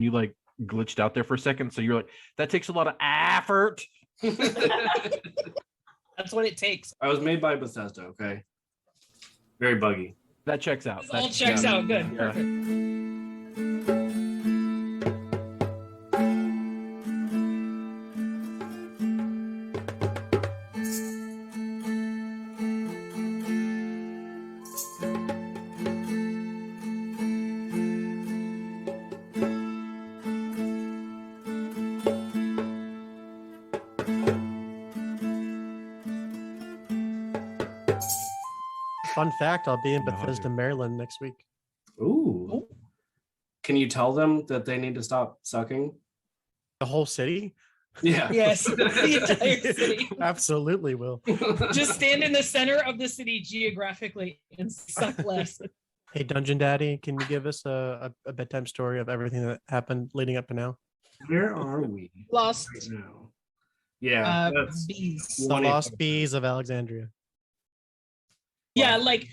You like glitched out there for a second, so you're like, that takes a lot of effort. That's what it takes. I was made by Bethesda, okay? Very buggy. That checks out. All checks out. Good. Yeah. Perfect. Fun fact, I'll be in No, Bethesda, dude. Maryland next week. Ooh. Can you tell them that they need to stop sucking? The whole city? Yeah. Yes, the entire city. Absolutely will. Just stand in the center of the city geographically and suck less. Hey, Dungeon Daddy, can you give us a bedtime story of everything that happened leading up to now? Where are we Lost right now? Yeah. That's bees. The 20. Lost Bees of Alexandria. Yeah, like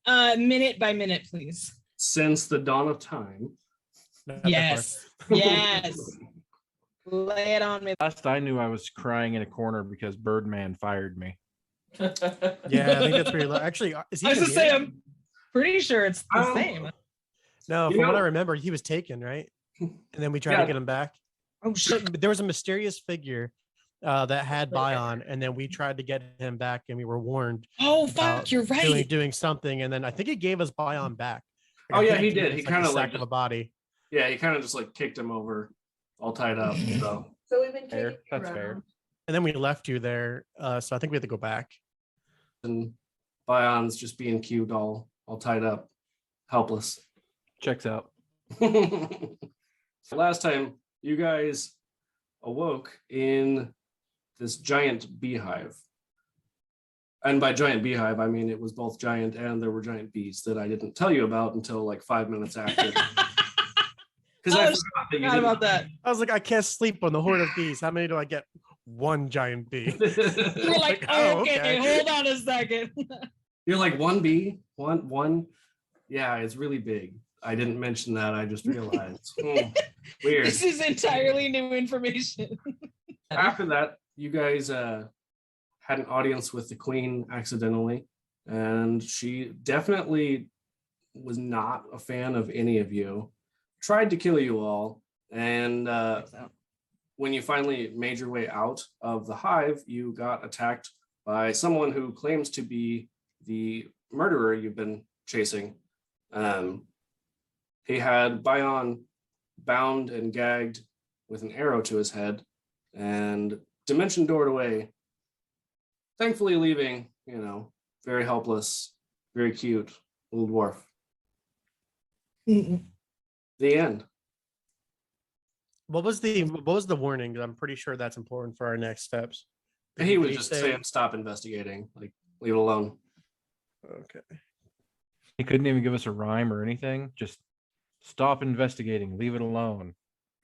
minute by minute, please. Since the dawn of time. Not that Yes. Yes. Lay it on me. Last I knew, I was crying in a corner because Birdman fired me. far. Yeah, I think that's pretty low. Actually, is he I was even just saying, here? I'm pretty sure it's the Oh. same. No, You from what know- I remember, he was taken, right? And then we tried Yeah. to get him back. Oh shit. But there was a mysterious figure that had Bion, and then we tried to get him back, and we were warned Oh fuck, about you're right. doing something, and then I think he gave us Bion back. Oh, I yeah, think he gave did. us, He like, kinda the like sack of a body. Yeah, he kind of just like kicked him over, all tied up. So So we've been Fair. kicking That's around. fair. And then we left you there, so I think we had to go back. and Bion's just being cute, all tied up, helpless. Checks out. Last time you guys awoke in this giant beehive. And by giant beehive, I mean it was both giant and there were giant bees that I didn't tell you about until like 5 minutes after. Because I Oh, forgot that you Forgot didn't. about that. I was like, I can't sleep on the horde of bees. How many do I get? One giant bee. We're like, Oh, okay, okay. hold on a second. You're like one bee, one. Yeah, it's really big. I didn't mention that. I just realized. Weird. This is entirely new information. After that, you guys had an audience with the queen accidentally, and she definitely was not a fan of any of you. Tried to kill you all, and when you finally made your way out of the hive, you got attacked by someone who claims to be the murderer you've been chasing. He had Bion bound and gagged with an arrow to his head and dimension doored away, thankfully leaving, very helpless, very cute little dwarf. The end. What was the warning? I'm pretty sure that's important for our next steps. He was Did just say- saying, stop investigating, like leave it alone. Okay. He couldn't even give us a rhyme or anything. Just stop investigating. Leave it alone.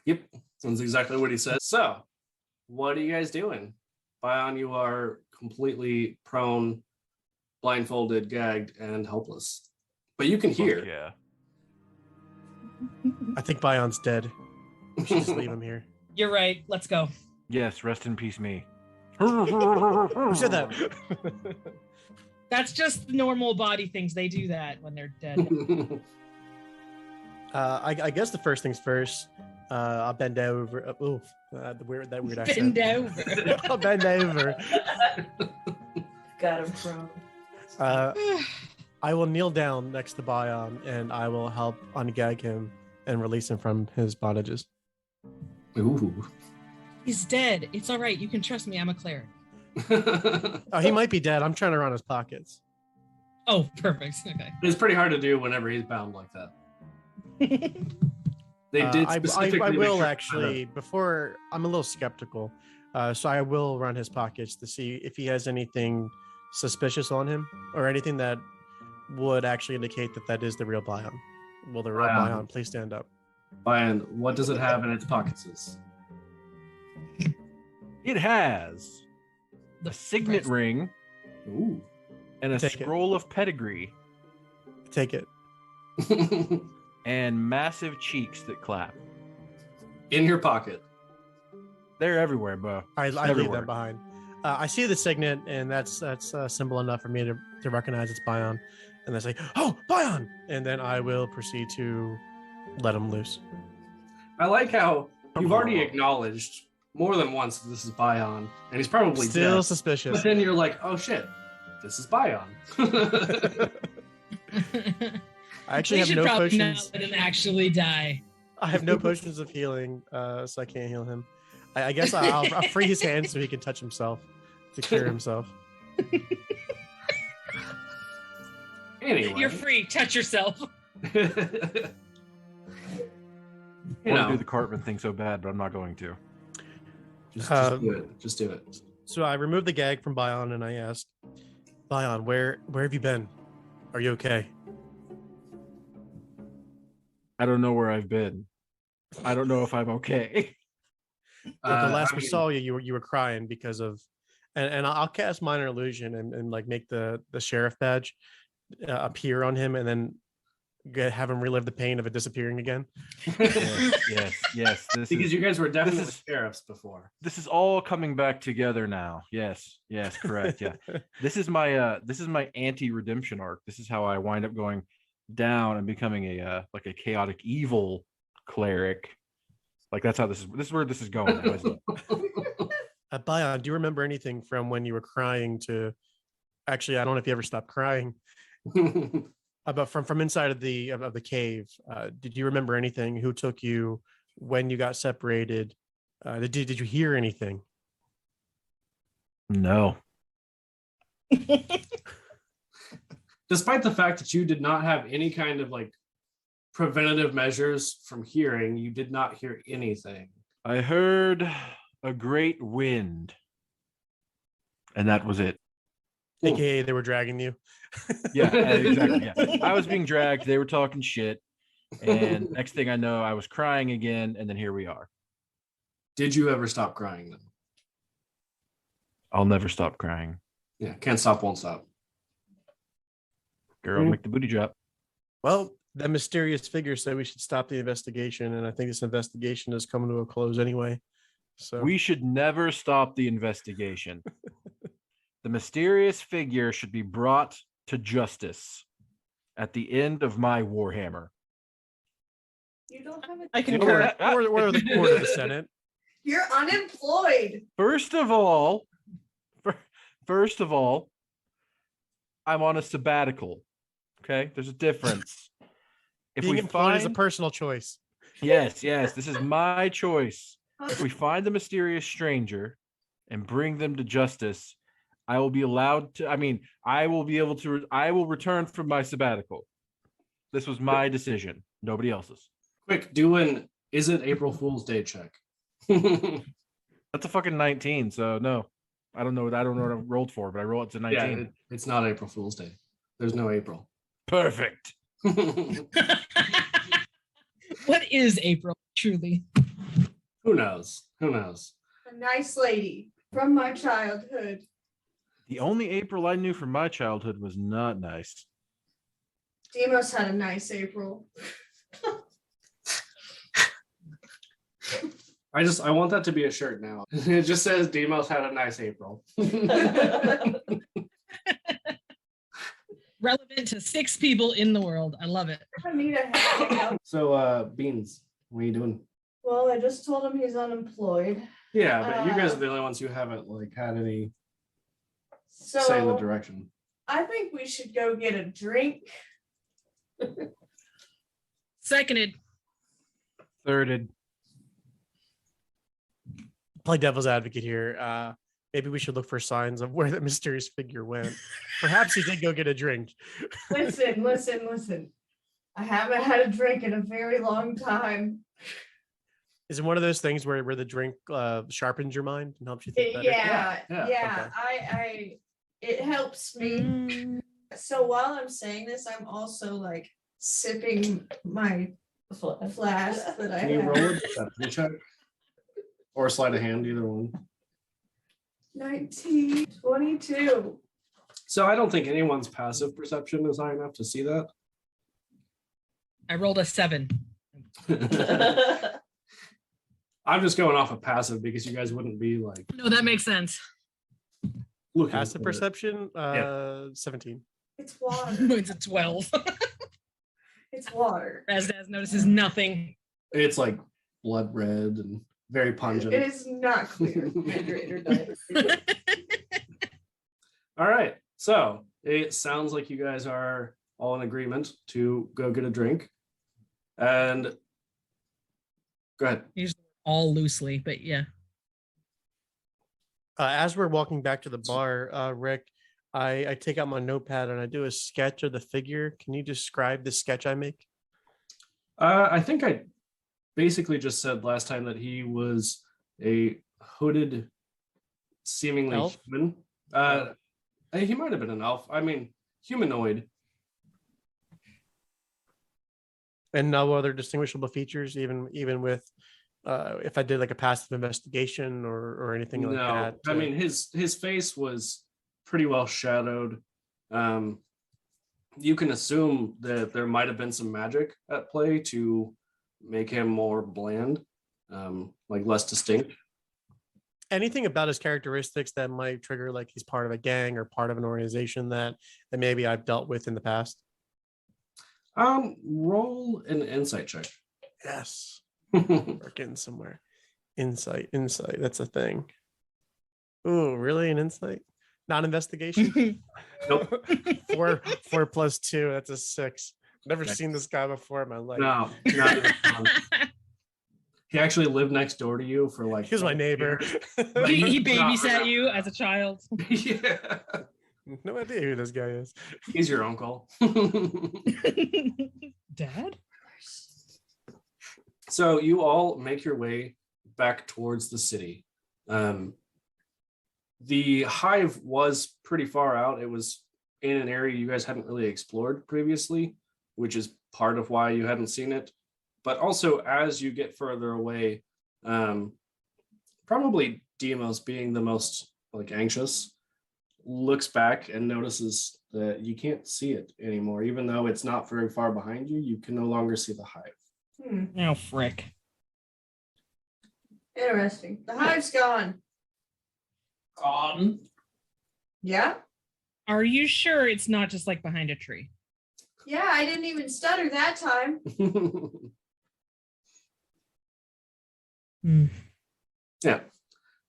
Yep, that's exactly what he said. So, what are you guys doing? Bion, you are completely prone, blindfolded, gagged, and helpless. But you can Fuck hear. yeah. I think Bion's dead. We should just leave him here. You're right. Let's go. Yes, rest in peace, me. Who said that? That's just normal body things. They do that when they're dead. I guess the first things first. I'll bend over. That weird accent. Bend over. I'll bend over. Got him from. I will kneel down next to Bion and I will help ungag him and release him from his bondages. Ooh. He's dead. It's all right. You can trust me. I'm a cleric. Oh, he might be dead. I'm trying to run his pockets. Oh, perfect. Okay. It's pretty hard to do whenever he's bound like that. They did I specifically make will sure- actually, before, I'm a little skeptical. So I will run his pockets to see if he has anything suspicious on him or anything that would actually indicate that that is the real Bion. Will the real Bion. Bion please stand up? Bion, what does it have in its pockets? It has a signet Christ. ring Ooh. and a Take it. scroll of pedigree Take it. and massive cheeks that clap. In your pocket. They're everywhere, bro. I leave Everywhere. that behind. I see the signet, and that's simple enough for me to recognize it's Bion. And they say, "Oh, Bion!" And then I will proceed to let him loose. I like how you've already acknowledged more than once that this is Bion, and he's probably Still dead. suspicious. But then you're like, oh shit, this is Bion. I actually We have should no probably potions. not let him actually die. I have no potions of healing, so I can't heal him. I guess I'll free his hands so he can touch himself to cure himself. Anyway. You're free. Touch yourself. You I want to know, do the Cartman thing so bad, but I'm not going to. just Um, do it. Just do it. So I removed the gag from Bion and I asked, Bion, where have you been? Are you okay? I don't know where I've been. I don't know if I'm okay. Well, the last I we mean, saw you were crying because of, and I'll cast minor illusion and like make the sheriff badge appear on him and then have him relive the pain of it disappearing again. Yes. because you guys were definitely is- sheriffs before. This is all coming back together now. Yes, correct. Yeah. This is my anti-redemption arc. This is how I wind up going down and becoming a like a chaotic evil cleric. Like that's how this is where this is going now, isn't it? Bion, do you remember anything from when you were crying to? Actually, I don't know if you ever stopped crying. But from inside of the cave, did you remember anything? Who took you? When you got separated? Did you hear anything? No. Despite the fact that you did not have any kind of like preventative measures from hearing, you did not hear anything. I heard a great wind. And that was it. AKA they were dragging you. Yeah, exactly. Yeah. I was being dragged. They were talking shit. And next thing I know, I was crying again. And then here we are. Did you ever stop crying then? I'll never stop crying. Yeah, can't stop, won't stop. Girl, make the booty drop. Well, that mysterious figure said we should stop the investigation, and I think this investigation is coming to a close anyway. So We should never stop the investigation. The mysterious figure should be brought to justice at the end of my Warhammer. You don't have a. I can or, concur. or the court of the Senate. You're unemployed. First of all, I'm on a sabbatical. Okay, there's a difference. If Being we employed is a find, personal choice. yes, this is my choice. If we find the mysterious stranger and bring them to justice, I will be allowed to. I mean, I will be able to. I will return from my sabbatical. This was my decision, nobody else's. Quick, do an is it April Fool's Day check. That's a fucking 19. So no, I don't know what I rolled for, but I rolled to 19. Yeah, it's not April Fool's Day. There's no April. Perfect. What is April, truly? Who knows? Who knows? A nice lady from my childhood. The only April I knew from my childhood was not nice. Demos had a nice April. I want that to be a shirt now. It just says Demos had a nice April. Relevant to 6 people in the world. I love it. I need a hat. So Beans, what are you doing? Well, I just told him he's unemployed. Yeah, but you guys are the only ones who haven't like had any So say in the direction. I think we should go get a drink. Seconded. Thirded. Play devil's advocate here. Maybe we should look for signs of where the mysterious figure went. Perhaps he did go get a drink. Listen. I haven't had a drink in a very long time. Is it one of those things where the drink sharpens your mind and helps you think better? Yeah. Yeah, I it helps me. So while I'm saying this, I'm also like sipping my flask that I Can you have. roll it? Check? Or slide a hand, either one. 1922. So I don't think anyone's passive perception is high enough to see that. I rolled a 7. I'm just going off of passive because you guys wouldn't be like No, that makes sense. looking. Passive for it. perception, 17. It's water. It's a 12. It's water. Razdaz notices nothing. It's like blood red and very pungent. It is not clear. Hydrate or die. All right. So it sounds like you guys are all in agreement to go get a drink. And go ahead. All loosely, but yeah. As we're walking back to the bar, Rick, I take out my notepad and I do a sketch of the figure. Can you describe the sketch I make? I think I basically just said last time that he was a hooded, seemingly Elf? human. He might have been an elf. I mean, humanoid. And no other distinguishable features, even with if I did like a passive investigation or anything like that. I mean, his face was pretty well shadowed. You can assume that there might have been some magic at play to make him more bland, like less distinct. Anything about his characteristics that might trigger like he's part of a gang or part of an organization that maybe I've dealt with in the past. Roll an insight check. Yes. We're getting somewhere. Insight. That's a thing. Ooh, really? An insight? Not investigation? Nope. 4 plus 2. That's a 6. Never seen this guy before in my life. No, not even one. He actually lived next door to you for like. He was my neighbor. He babysat you as a child. Yeah. No idea who this guy is. He's your uncle. Dad? So you all make your way back towards the city. The Hive was pretty far out. It was in an area you guys hadn't really explored previously, which is part of why you hadn't seen it. But also, as you get further away, probably Demos, being the most like anxious, looks back and notices that you can't see it anymore. Even though it's not very far behind you, you can no longer see the Hive. Oh, frick. Interesting. The hive's gone. Gone. Yeah? Are you sure it's not just like behind a tree? Yeah, I didn't even stutter that time. Yeah,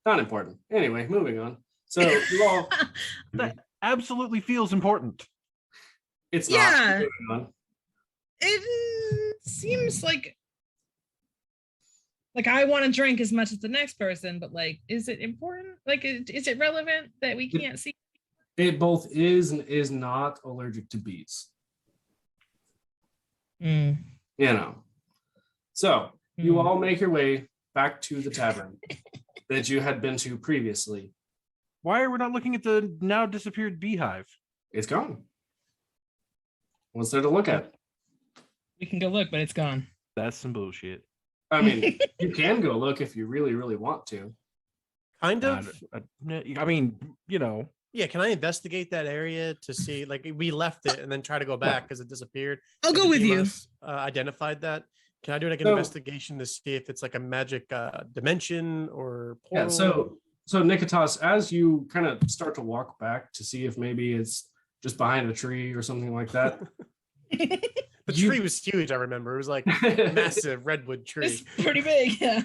not important. Anyway, moving on. So you all, That absolutely feels important. it's Yeah. not. Moving on. It seems like I want to drink as much as the next person, but like, is it important? Like, is it relevant that we can't see? It both is and is not allergic to bees. You know. So you all make your way back to the tavern that you had been to previously. Why are we not looking at the now disappeared beehive? It's gone. What's there to look at? We can go look, but it's gone. That's some bullshit. I mean, you can go look if you really, really want to. Kind of. I mean, you know. Yeah, can I investigate that area to see? Like, we left it and then try to go back because it disappeared. I'll go with you. Demos, identified that. Can I do like an investigation to see if it's like a magic dimension or portal? Yeah. So Niketas, as you kind of start to walk back to see if maybe it's just behind a tree or something like that. The tree was huge. I remember it was like a massive redwood tree. It's pretty big. Yeah.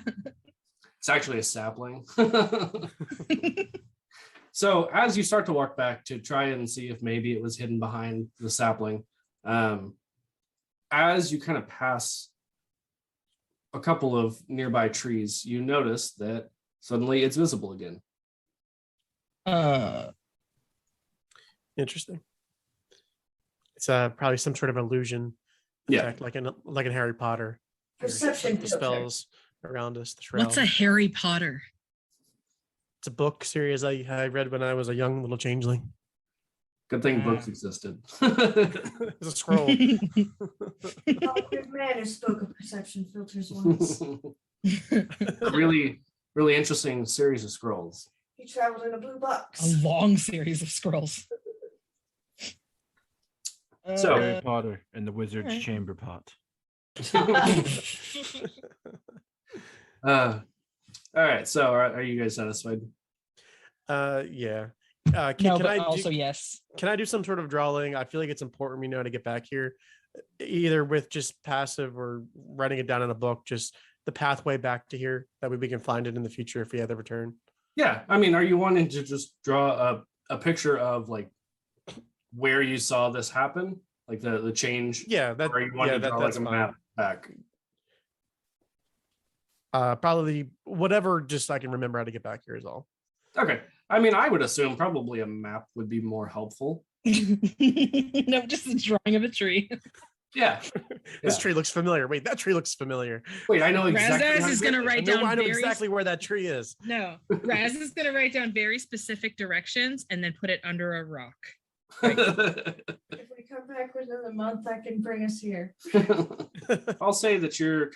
It's actually a sapling. So as you start to walk back to try and see if maybe it was hidden behind the sapling, as you kind of pass a couple of nearby trees, you notice that suddenly it's visible again. Interesting. It's probably some sort of illusion. Effect, like in Harry Potter. Perception The filter. spells around us. The shroud. What's a Harry Potter? It's a book series I read when I was a young little changeling. Good thing books existed. It's a scroll. Oh, good man who spoke of perception filters once. Really, really interesting series of scrolls. He traveled in a blue A box. long series of scrolls. So- Harry Potter and the Wizard's Alright. Chamber Pot. All right. So are you guys satisfied? Yeah. No, but also yes. Can I do some sort of drawing? I feel like it's important we know how to get back here, either with just passive or writing it down in a book, just the pathway back to here. That way we can find it in the future if we have the return. Yeah. I mean, are you wanting to just draw a picture of like where you saw this happen? Like the change? Yeah, Or you want to draw like that's a fine. map back? Probably whatever, just so I can remember how to get back here is all. Okay. I mean, I would assume probably a map would be more helpful. No, just a drawing of a tree. Yeah. This Yeah. tree looks familiar. Wait, that tree looks familiar. Wait, I know exactly. Razaz how is to get gonna there. write down I know very exactly where that tree is. No, Raz is gonna write down very specific directions and then put it under a rock. If we come back within a month, I can bring us here. I'll say that you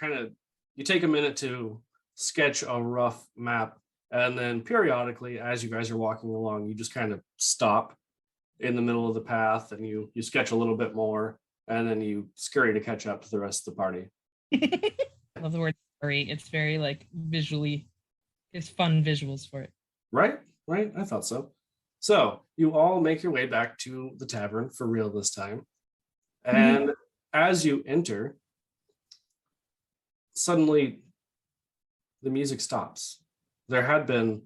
take a minute to sketch a rough map, and then periodically, as you guys are walking along, you just kind of stop in the middle of the path and you sketch a little bit more, and then you scurry to catch up to the rest of the party. I love the word scurry. It's very like visually, it's fun visuals for it. Right? I thought so. So you all make your way back to the tavern for real this time. And as you enter, suddenly the music stops. There had been,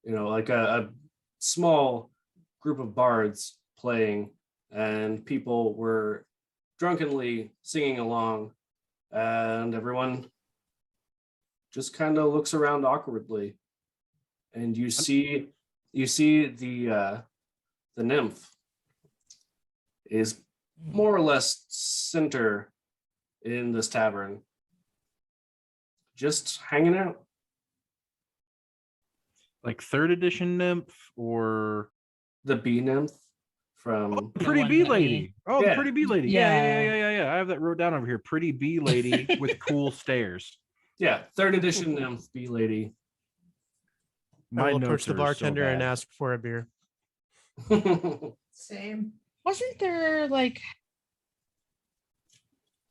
like a small group of bards playing, and people were drunkenly singing along, and everyone just kind of looks around awkwardly, and you see the nymph is more or less center in this tavern, just hanging out. Like 3rd edition nymph or The bee nymph from The pretty one bee that we- lady. Oh, the Yeah. pretty bee lady. Yeah. I have that wrote down over here. Pretty bee lady with cool stairs. 3rd edition nymph bee lady. I will notes approach the are so bartender and bad. ask for a beer. Same. Wasn't there like?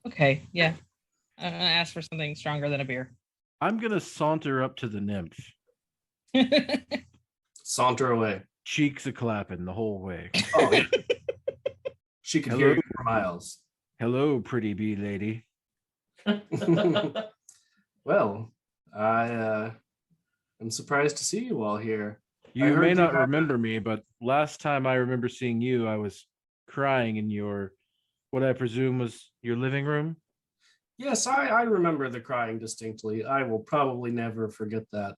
Okay, yeah. I'm gonna ask for something stronger than a beer. I'm gonna saunter up to the nymph, Saunter away. cheeks a clapping the whole way. Oh, yeah. She could hear Hello. you for miles. Hello, pretty bee lady. Well, I am surprised to see you all here. You heard may you not had- remember me, but last time I remember seeing you, I was crying in your, what I presume was your living room. Yes, I remember the crying distinctly. I will probably never forget that.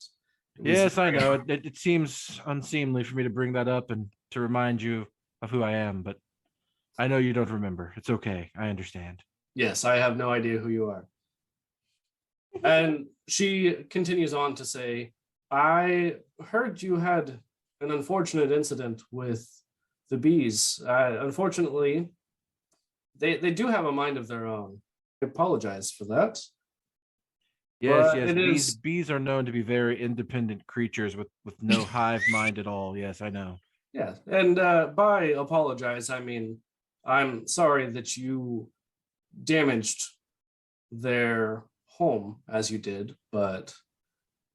It was Yes, I very- know. It seems unseemly for me to bring that up and to remind you of who I am, but I know you don't remember. It's okay. I understand. Yes, I have no idea who you are. And she continues on to say, I heard you had an unfortunate incident with the bees. Unfortunately, they do have a mind of their own. I apologize for that. Yes, But yes. it Bees, is- bees are known to be very independent creatures with no hive mind at all. Yes, I know. Yeah, and by apologize, I mean I'm sorry that you damaged their home as you did, but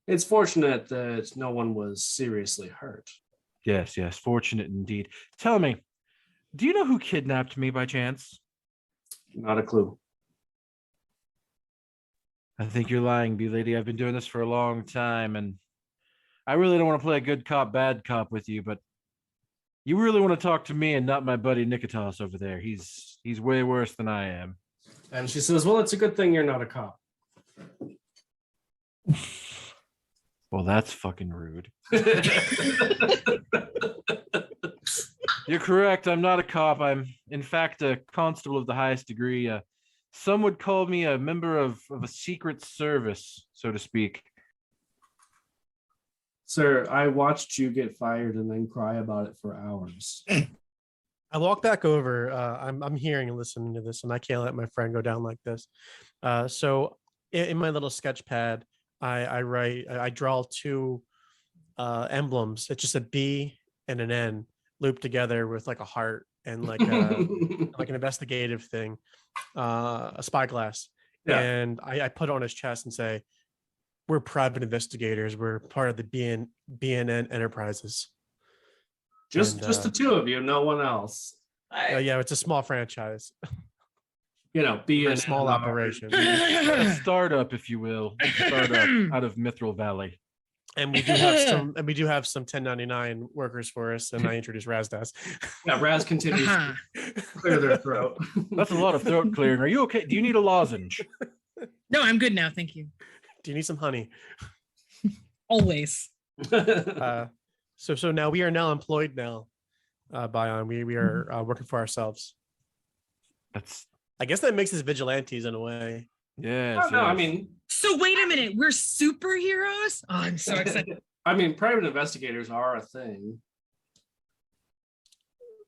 it's fortunate that no one was seriously hurt. Yes, yes. Fortunate indeed. Tell me, do you know who kidnapped me by chance? Not a clue. I think you're lying, bee lady. I've been doing this for a long time, and I really don't want to play a good cop, bad cop with you, but you really want to talk to me and not my buddy Niketas over there. He's way worse than I am. And she says, well, it's a good thing you're not a cop. Well, that's fucking rude. You're correct. I'm not a cop. I'm, in fact, a constable of the highest degree. Some would call me a member of a secret service, so to speak. Sir, I watched you get fired and then cry about it for hours. I walk back over. I'm hearing and listening to this, and I can't let my friend go down like this. So in my little sketch pad, I draw two emblems. It's just a B and an N looped together with like a heart and like like an investigative thing, a spyglass. Yeah. And I put it on his chest and say, we're private investigators. We're part of the BNN Enterprises. Just And, the two of you, no one else. Yeah, it's a small franchise. You know, We're a small operation. A startup, if you will, a startup out of Mithril Valley. And we do have some 1099 workers for us, and I introduced Razdas. Yeah, Raz continues to clear their throat. That's a lot of throat clearing. Are you okay? Do you need a lozenge? No, I'm good now. Thank you. Do you need some honey? Always. So now we are now employed now, Bion. We are working for ourselves. I guess that makes us vigilantes in a way. Yes. No, yes. I mean, So wait a minute. We're superheroes? Oh, I'm so excited. I mean, private investigators are a thing.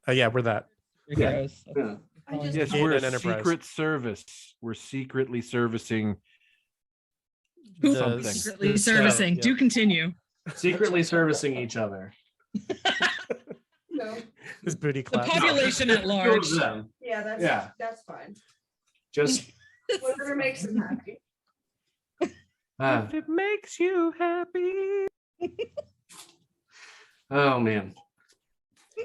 Yeah, we're that. Heroes. Yeah. Yes, Gain we're a an enterprise. secret service. We're secretly servicing Who something. secretly servicing? Yeah. Do continue. Secretly servicing each other. No. This booty The clap. population at large. Yeah, that's fine. Just Whatever makes them happy. If it makes you happy. oh man.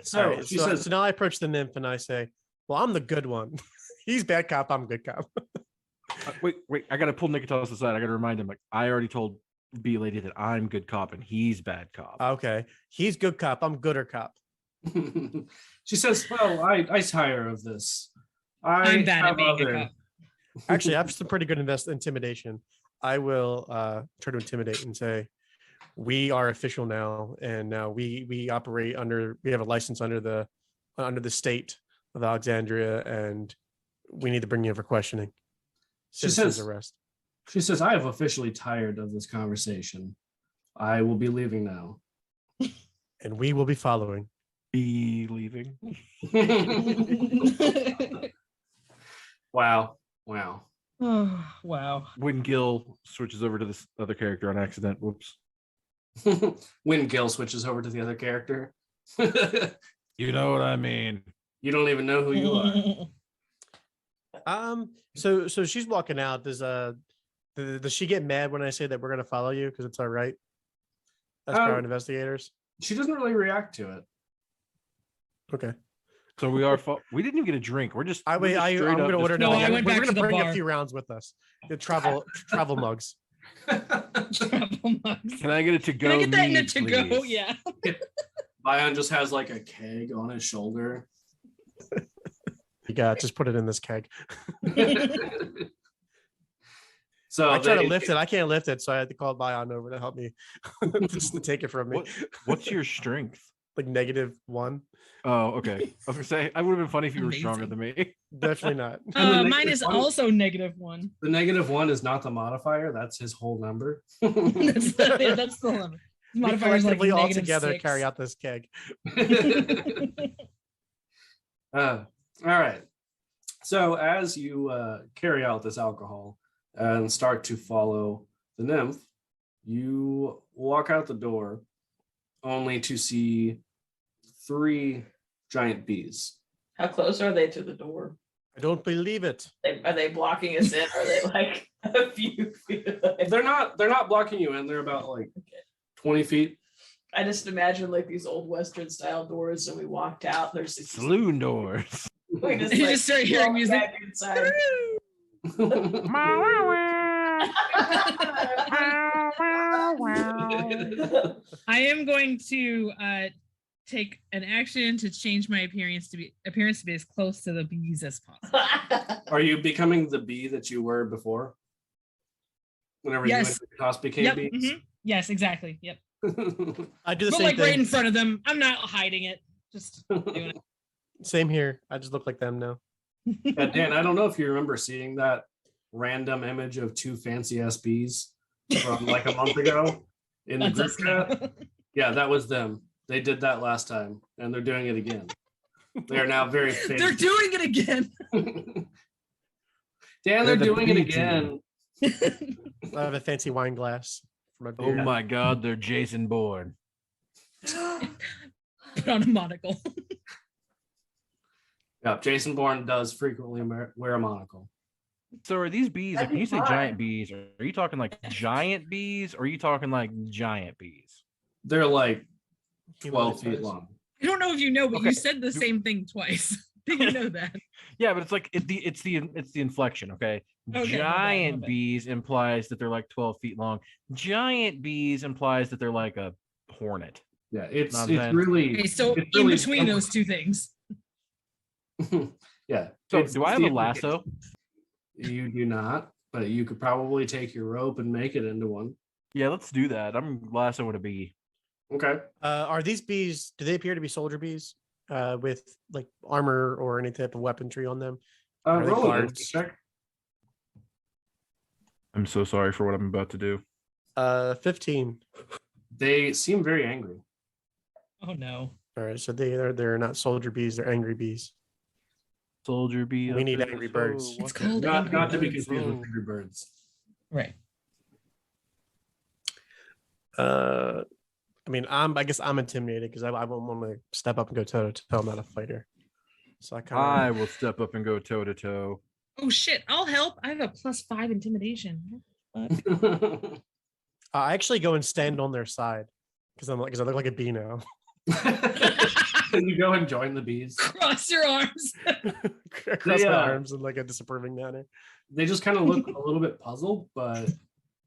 So All right, she so, says, so now I approach the nymph and I say, well, I'm the good one. He's bad cop, I'm good cop. Wait, I gotta pull Niketas aside. I gotta remind him, like, I already told B Lady that I'm good cop and he's bad cop. Okay. He's good cop, I'm gooder cop. she says, well, I tire of this. I'm bad at being a cop. Actually, I have some pretty good intimidation. I will try to intimidate and say, we are official now, and now we operate under, we have a license under the state of Alexandria, and we need to bring you in for questioning. Citizens arrest. She says, I have officially tired of this conversation. I will be leaving now. And we will be following. Be leaving. Wow. Oh, wow. When Gil switches over to this other character on accident, whoops. When Gil switches over to the other character. You know what I mean. You don't even know who you are. So she's walking out. Does she get mad when I say that we're gonna follow you because it's our right as private investigators? She doesn't really react to it. Okay. So we are. We didn't even get a drink. We're just. I'm we're just straight going up to just order. No, following. I went We're back going to to the bring bar. a few rounds with us. The travel mugs. Travel mugs. Can I get it to go? Can I get that in a mead, to go? please? Yeah. Bion just has like a keg on his shoulder. You got just put it in this keg. So I try to lift it. I can't lift it, so I had to call Bion over to help me just to take it from me. What's your strength? Like -1. Oh, okay. I was gonna say I would have been funny if you were stronger Amazing. than me. Definitely not. And the Mine is -1 also -1. The -1 is not the modifier. That's his whole number. That's the limit. We Modifier's like collectively all -6. together carry out this keg. All right. So as you carry out this alcohol and start to follow the nymph, you walk out the door only to see 3 giant bees. How close are they to the door? I don't believe it. Are they blocking us in? Are they like a few feet away? They're not blocking you in. They're about like 20 feet. I just imagine like these old Western style doors, and we walked out. There's these, Saloon doors. we just, You like, just start hearing walked music. back inside. I am going to take an action to change my appearance to be as close to the bees as possible. Are you becoming the bee that you were before? Whenever Yes. you and Toss became Yep. bees? mhm. Yes, exactly. Yep. I do the But same like right thing. in front of them. I'm not hiding it. Just doing it. Same here. I just look like them now. Yeah, Dan, I don't know if you remember seeing that random image of 2 fancy ass bees from like a month ago in the That's group us chat. now. Yeah, that was them. They did that last time and they're doing it again. They are now very They're famous. doing it again. Dan, they're the doing it bee again. I have a fancy wine glass for my Oh beer. my God, they're Jason Bourne. Put on a monocle. Yeah, Jason Bourne does frequently wear a monocle. So are these bees? Like, That'd when be you say fun. giant bees, are you talking like giant bees, or are you talking like giant bees? They're like Humanoid 12 feet size. long. I don't know if you know, but Okay. you said the same thing twice. Did you know that? Yeah, but it's like it's the inflection. Okay, my bad, giant my bad. bees implies that they're like 12 feet long. Giant bees implies that they're like a hornet. Yeah, it's Know what I'm saying? really Okay, so it's in really between those two things. yeah. So it's- do I it's have a the implication. lasso? You do not, but you could probably take your rope and make it into one. Yeah, let's do that. I'm lassoing a bee. Okay. Are these bees? Do they appear to be soldier bees with like armor or any type of weaponry on them? Are they Roll an guards? instinct check. I'm so sorry for what I'm about to do. 15. They seem very angry. Oh no. All right, so they're not soldier bees; they're angry bees. Soldier bee. We up need in angry the birds. show. It's What the- called Not Angry to be Birds. confused with Oh. angry birds. Right. I mean, I guess I'm intimidated because I won't want to step up and go toe to toe. I'm not a fighter, so I I kind of. will step up and go toe to toe. Oh shit! I'll help. I have a +5 intimidation. I actually go and stand on their side because I look like a bee now. You go and join the bees. Cross your arms. Across my Yeah. arms in like a disapproving manner. They just kind of look a little bit puzzled, but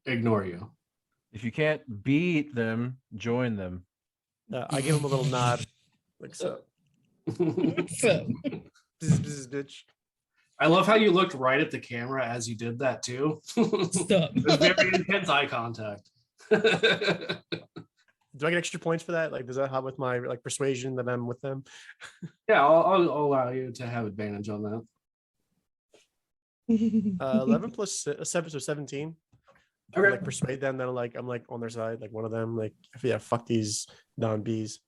ignore you. If you can't beat them, join them. I give them a little nod, like so. So, Bzz, bitch. I love how you looked right at the camera as you did that too. stop. It was very intense eye contact. Do I get extra points for that? Like, does that help with my like persuasion that I'm with them? Yeah, I'll allow you to have advantage on that. 11 plus 7, so 17. Okay. Like persuade them that I'm like on their side, like one of them, like yeah, fuck these non-bees.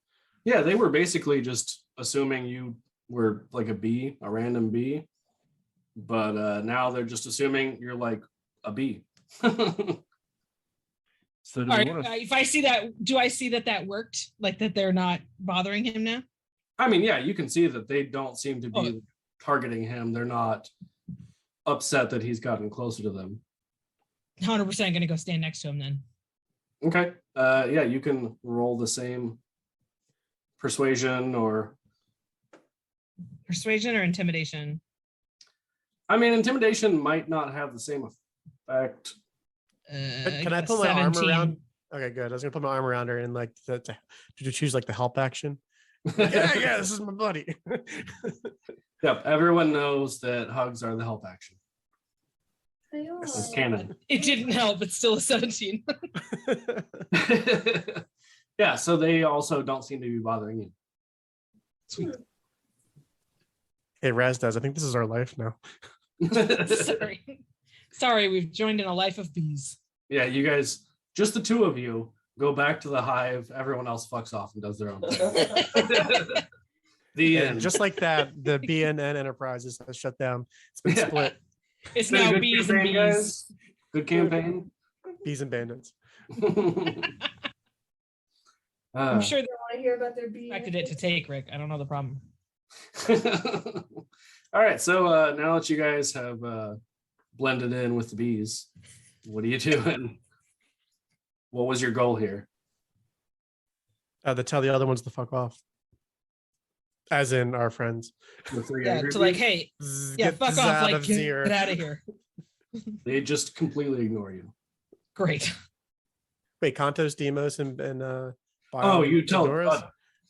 Yeah, they were basically just assuming you were like a bee, a random bee. But now they're just assuming you're like a bee. So do All we right. want to? If I see that, do I see that worked? Like that they're not bothering him now? I mean, yeah, you can see that they don't seem to be Oh. targeting him. They're not upset that he's gotten closer to them. 100% going to go stand next to him then. Okay. Yeah, you can roll the same persuasion or Persuasion or intimidation? I mean, intimidation might not have the same effect. Can I put my arm around? Okay, good. I was gonna put my arm around her and like to choose like the help action. Yeah, this is my buddy. Yep, everyone knows that hugs are the help action. This is canon. It didn't help. It's still a 17. Yeah, so they also don't seem to be bothering you. Sweet. Hey, Raz does. I think this is our life now. Sorry, we've joined in a life of bees. Yeah, you guys, just the two of you, go back to the hive. Everyone else fucks off and does their own thing. The And end. just like that, the BNN Enterprises has shut down. It's been Yeah. split. It's Been a now good bees and campaign, bees. guys. Good campaign. Bees and bandits. I'm Uh, sure they want to hear about their bee. Expected it to take, Rick. I don't know the problem. All right, so now that you guys have blended in with the bees, what are you doing? What was your goal here? To tell the other ones to fuck off. As in our friends. The three Yeah, angry to like, bees? hey, Zzz, yeah, get fuck zzz off. out Like, of here. get out of here. They just completely ignore you. Great. Wait, Kantos, Demos, and Bion Oh, you tell ignore us?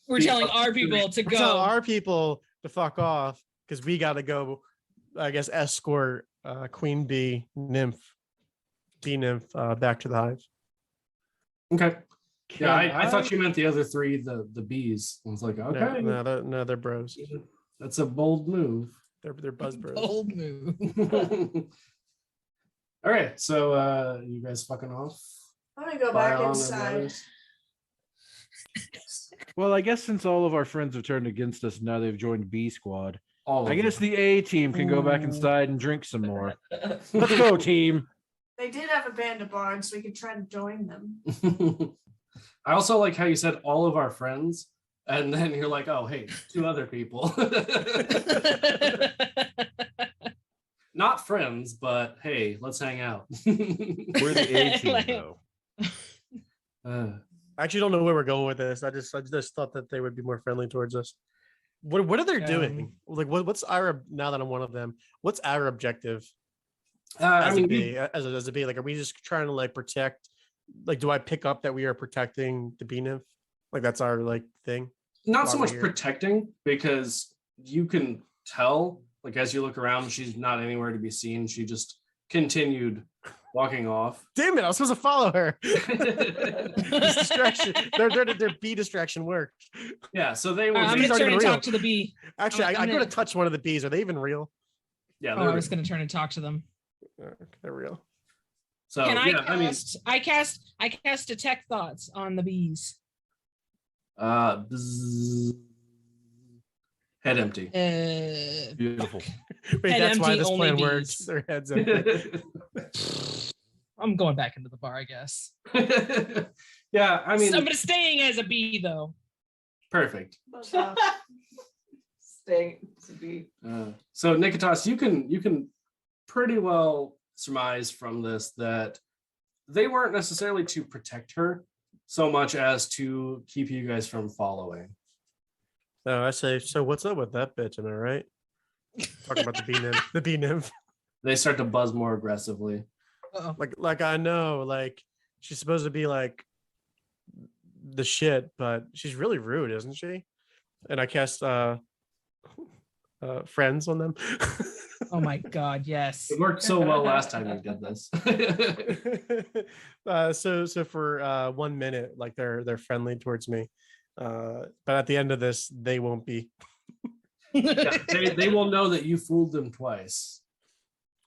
We're The telling other our three- people to We tell go. our people to fuck off because we got to go, I guess, escort Queen Bee Nymph back to the hive. Okay. Yeah, I Can thought you meant the other three, the bees. I was like, okay, No, they're bros. that's a bold move. They're buzz bros. Bold move. All right, so you guys fucking off. I'm gonna go back Bion and inside. others? Well, I guess since all of our friends have turned against us, now they've joined B Squad. All I of guess them. the A team can go back inside and drink some more. Let's go, team. They did have a band of bards, so we could try to join them. I also like how you said all of our friends, and then you're like, oh, hey, two other people. not friends, but hey, let's hang out. We're the A team, Like- though. Uh, I actually don't know where we're going with this. I just thought that they would be more friendly towards us. What are they doing? Like what's our, now that I'm one of them, what's our objective I as mean, a bee? As a bee, like, are we just trying to like protect? Like, do I pick up that we are protecting the bee nymph? Like, that's our like thing. not so while we're much here. protecting, because you can tell, like, as you look around, she's not anywhere to be seen. She just continued walking off. Damn it! I was supposed to follow her. This distraction. Their bee distraction worked. Yeah, so they were. I'm Bees gonna aren't turn even and real. talk to the bee. Actually, I'm I go gonna- to touch one of the bees. Are they even real? Yeah, Oh, I was gonna turn and talk to them. They're real. So Can yeah, I cast detect thoughts on the bees. Bzzz. Head empty. Beautiful. Wait, Head that's why empty, this only plan works. bees. Their heads empty. I'm going back into the bar, I guess. Yeah, I mean, Somebody staying as a bee though. perfect. Staying to be. So Niketas, you can pretty well surmise from this that they weren't necessarily to protect her so much as to keep you guys from following. So I say, so what's up with that bitch? Am I right? Talking about the bee nymph. The bee nymph. They start to buzz more aggressively. Uh-oh. Like I know, like she's supposed to be like the shit, but she's really rude, isn't she? And I cast friends on them. Oh my god, yes. It worked so well last time you did this. So for 1 minute, like they're friendly towards me. But at the end of this, they won't be. Yeah, they will know that you fooled them twice.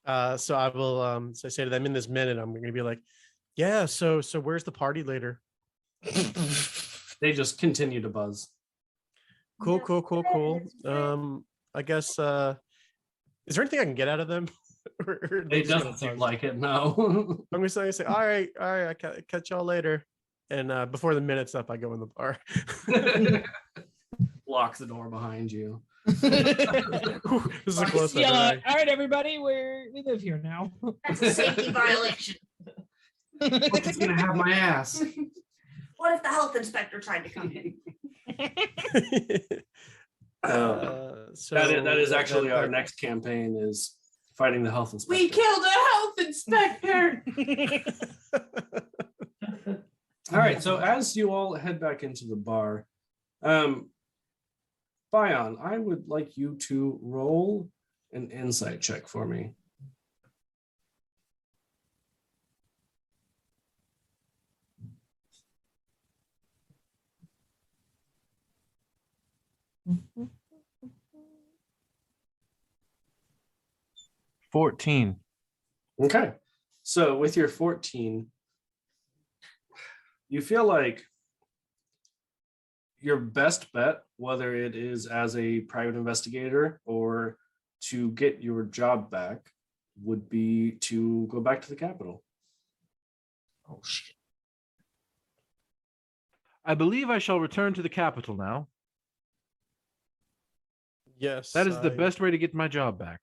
So I will say to them in this minute, I'm gonna be like, yeah, so where's the party later? They just continue to buzz. Cool. I guess is there anything I can get out of them? Or They just gonna doesn't seem talk? like it, no. I'm gonna say, all right, I catch y'all later. And before the minute's up, I go in the bar. Lock the door behind you. This is a Just close yell up. out, all right, everybody, we live here now. That's a safety violation. What's gonna have my ass? What if the health inspector tried to come in? So That is actually our next campaign, is fighting the health inspector. We killed a health inspector. All right, so as you all head back into the bar, Bion, I would like you to roll an insight check for me. Mhm. 14. Okay, so with your 14, you feel like your best bet, whether it is as a private investigator or to get your job back, would be to go back to the Capitol. Oh shit. I believe I shall return to the capital now. Yes, That is the best way to get my job back.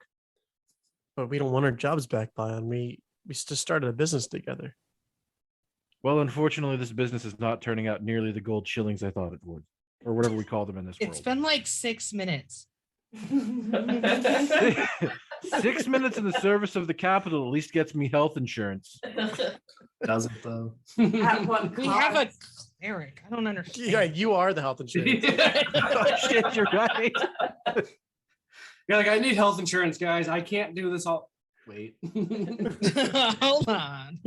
But we don't want our jobs back, Bion. We just started a business together. Well, unfortunately, this business is not turning out nearly the gold shillings I thought it would, or whatever we call them in this It's world. been like 6 minutes. 6 minutes in the service of the capital at least gets me health insurance. Does it though? At what We have a cost? cleric. I don't understand. Yeah, you are the health insurance. Oh, shit, you're right. You're like, I need health insurance, guys. I can't do this all. Wait. Hold on.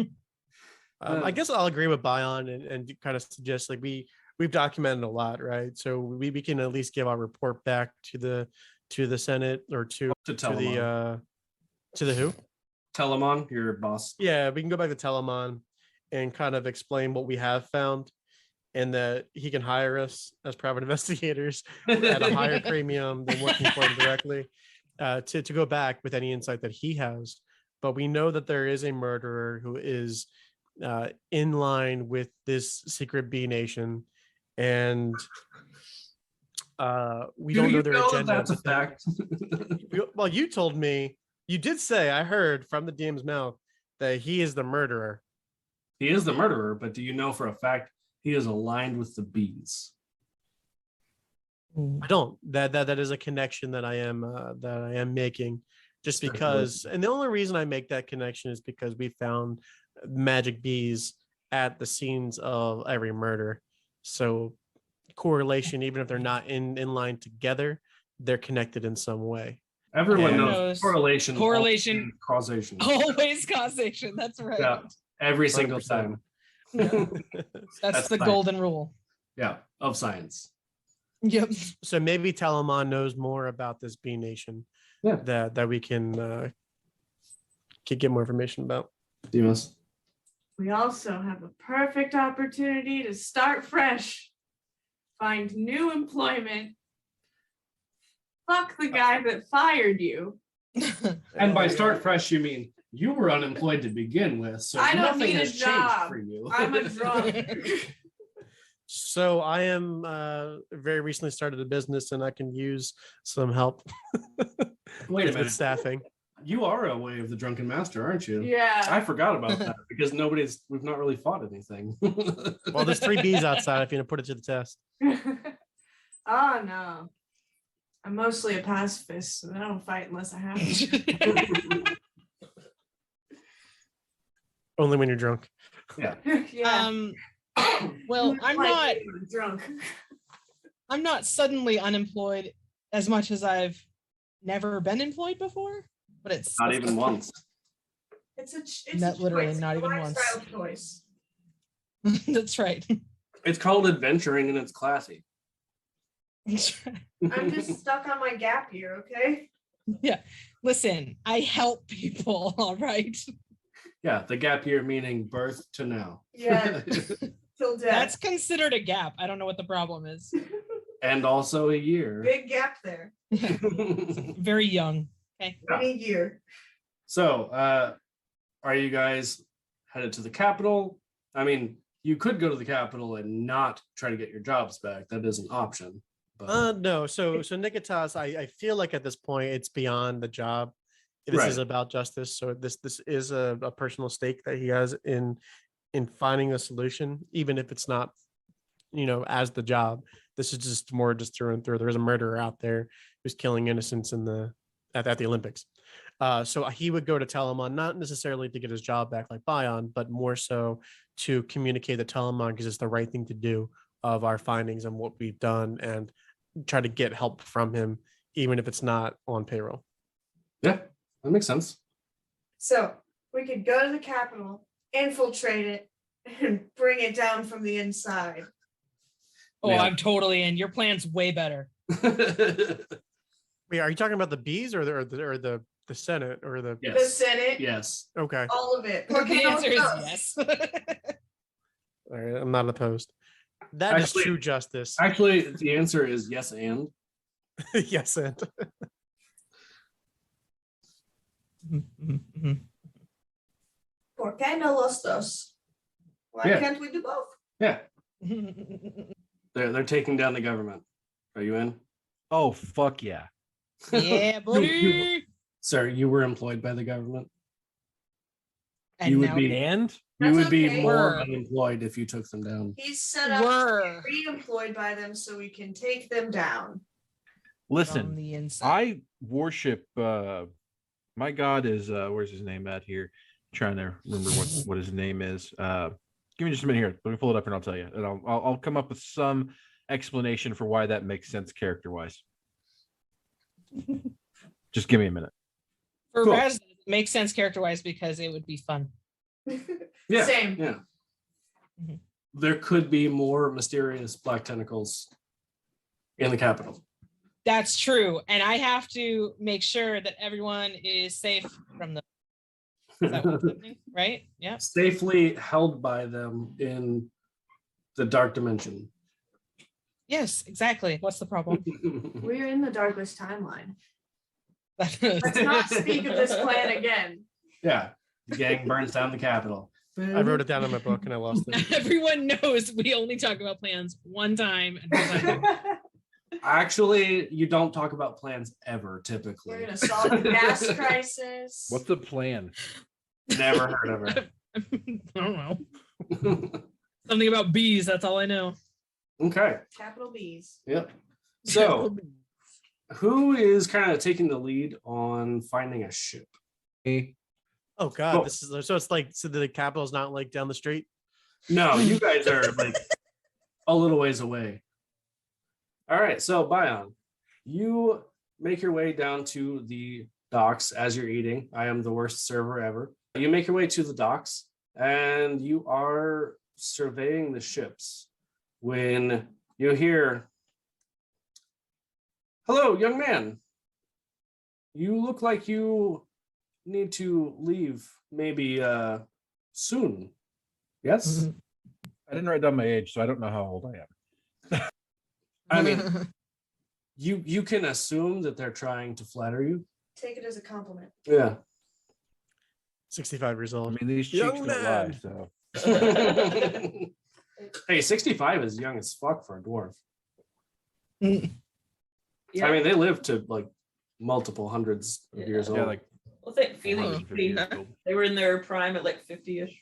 I guess I'll agree with Bion and kind of suggest like we've documented a lot, right? So we can at least give our report back to the Senate or to Telemon. the who? Telemon, your boss. Yeah, we can go back to Telemon and kind of explain what we have found, and that he can hire us as private investigators at a higher premium than working for him directly, to go back with any insight that he has. But we know that there is a murderer who is in line with this secret B nation, and we don't know their agenda. That's a fact. Well, you told me You did say, I heard from the DM's mouth that he is the murderer. He is the murderer, but do you know for a fact he is aligned with the bees? I don't. That is a connection that I am making, just because. And the only reason I make that connection is because we found magic bees at the scenes of every murder. So correlation, even if they're not in line together, they're connected in some way. Everyone And- knows correlation. Correlation. Causation. Always causation. That's right. Yeah, every single 100%. time. That's the fine. golden rule. Yeah, of science. Yep. So maybe Talamon knows more about this bee nation Yeah. that we can get more information about. Demas. We also have a perfect opportunity to start fresh, find new employment, fuck the guy that fired you. And by start fresh, you mean you were unemployed to begin with, so I don't nothing need a has changed job. for you. I'm a drunk. So I am very recently started a business, and I can use some help Wait a with minute. staffing. You are a way of the drunken master, aren't you? Yeah. I forgot about that because we've not really fought anything. Well, there's 3 bees outside if you put it to the test. Oh no. I'm mostly a pacifist, so I don't fight unless I have to. Only when you're drunk. Yeah. Yeah. Well, I'm Like, not I'm drunk. I'm not suddenly unemployed as much as I've never been employed before, but it's Not even once. It's Not a literally, choice. not It's a even once. lifestyle choice. That's right. It's called adventuring and it's classy. I'm just stuck on my gap year, okay? Listen, I help people, all right? Yeah, the gap year meaning birth to now. Yeah. Till death. That's considered a gap. I don't know what the problem is. And also a year. Big gap there. Very young. Okay. Yeah. Any year. So, are you guys headed to the capital? I mean, you could go to the capital and not try to get your jobs back. That is an option. But No. So Niketas, I feel like at this point it's beyond the job. This is Right. about justice. So this is a personal stake that he has in finding a solution, even if it's not, as the job. This is just more just through and through. There's a murderer out there who's killing innocents at the Olympics. So he would go to Telamon, not necessarily to get his job back like Bion, but more so to communicate to Telamon because it's the right thing to do of our findings and what we've done, and try to get help from him, even if it's not on payroll. yeah, that makes sense. So we could go to the Capitol, infiltrate it, and bring it down from the inside. Oh, Yeah. I'm totally in. Your plan's way better. Wait, are you talking about the bees or the Senate or the? The Yes. Senate, Yes. Okay, all of it. The answer is Yes. yes. all right, I'm not opposed. That is Actually- true justice. Actually, the answer is yes and. Yes, and ¿Por qué no los dos? Why Yeah. can't we do both? Yeah, they're taking down the government. Are you in? Oh fuck yeah. Yeah, buddy. Sir, you were employed by the government. And You would now be- And You That's would be okay. more Were. unemployed if you took them down. He's set up Were. to be re-employed by them so we can take them down. from listen, the inside. I worship my god is where's his name at here? Trying to remember what his name is. Give me just a minute here. Let me pull it up and I'll tell you. And I'll come up with some explanation for why that makes sense character wise. Just give me a minute. For Cool. Raz, it makes sense character wise because it would be fun. Yeah. Same. Yeah. Mhm. There could be more mysterious black tentacles in the capital. That's true. And I have to make sure that everyone is safe from them. Is that what's happening? Right? Yeah. Safely held by them in the dark dimension. Yes, exactly. What's the problem? We're in the darkest timeline. That's Let's not speak of this plan again. Yeah. The gang burns down the capital. I wrote it down in my book and I lost it. Everyone knows we only talk about plans one time. And we're done. Actually, you don't talk about plans ever, We're typically. gonna solve a gas crisis. What's the plan? Never heard of I don't know. her. Something about bees. That's all I know. Okay. Capital B's. Yep. So, who is kind of taking the lead on finding a ship? Me. Oh God, Cool. this is so. It's like so the capital's not like down the street. No, you guys are like a little ways away. All right, so Bion, you make your way down to the docks as you're eating. I am the worst server ever. You make your way to the docks and you are surveying the ships when you hear, "Hello, young man. You look like you need to leave maybe soon. Yes?" I didn't write down my age, so I don't know how old I am. I mean, you can assume that they're trying to flatter you. Take it as a compliment. Yeah. 65 years I old. mean, these Young cheeks don't lie, man. so Hey, 65 is young as fuck for a dwarf. Yeah. I mean, they live to like multiple hundreds of years old. yeah, like Well, think feeling 150 years old. they were in their prime at like 50-ish.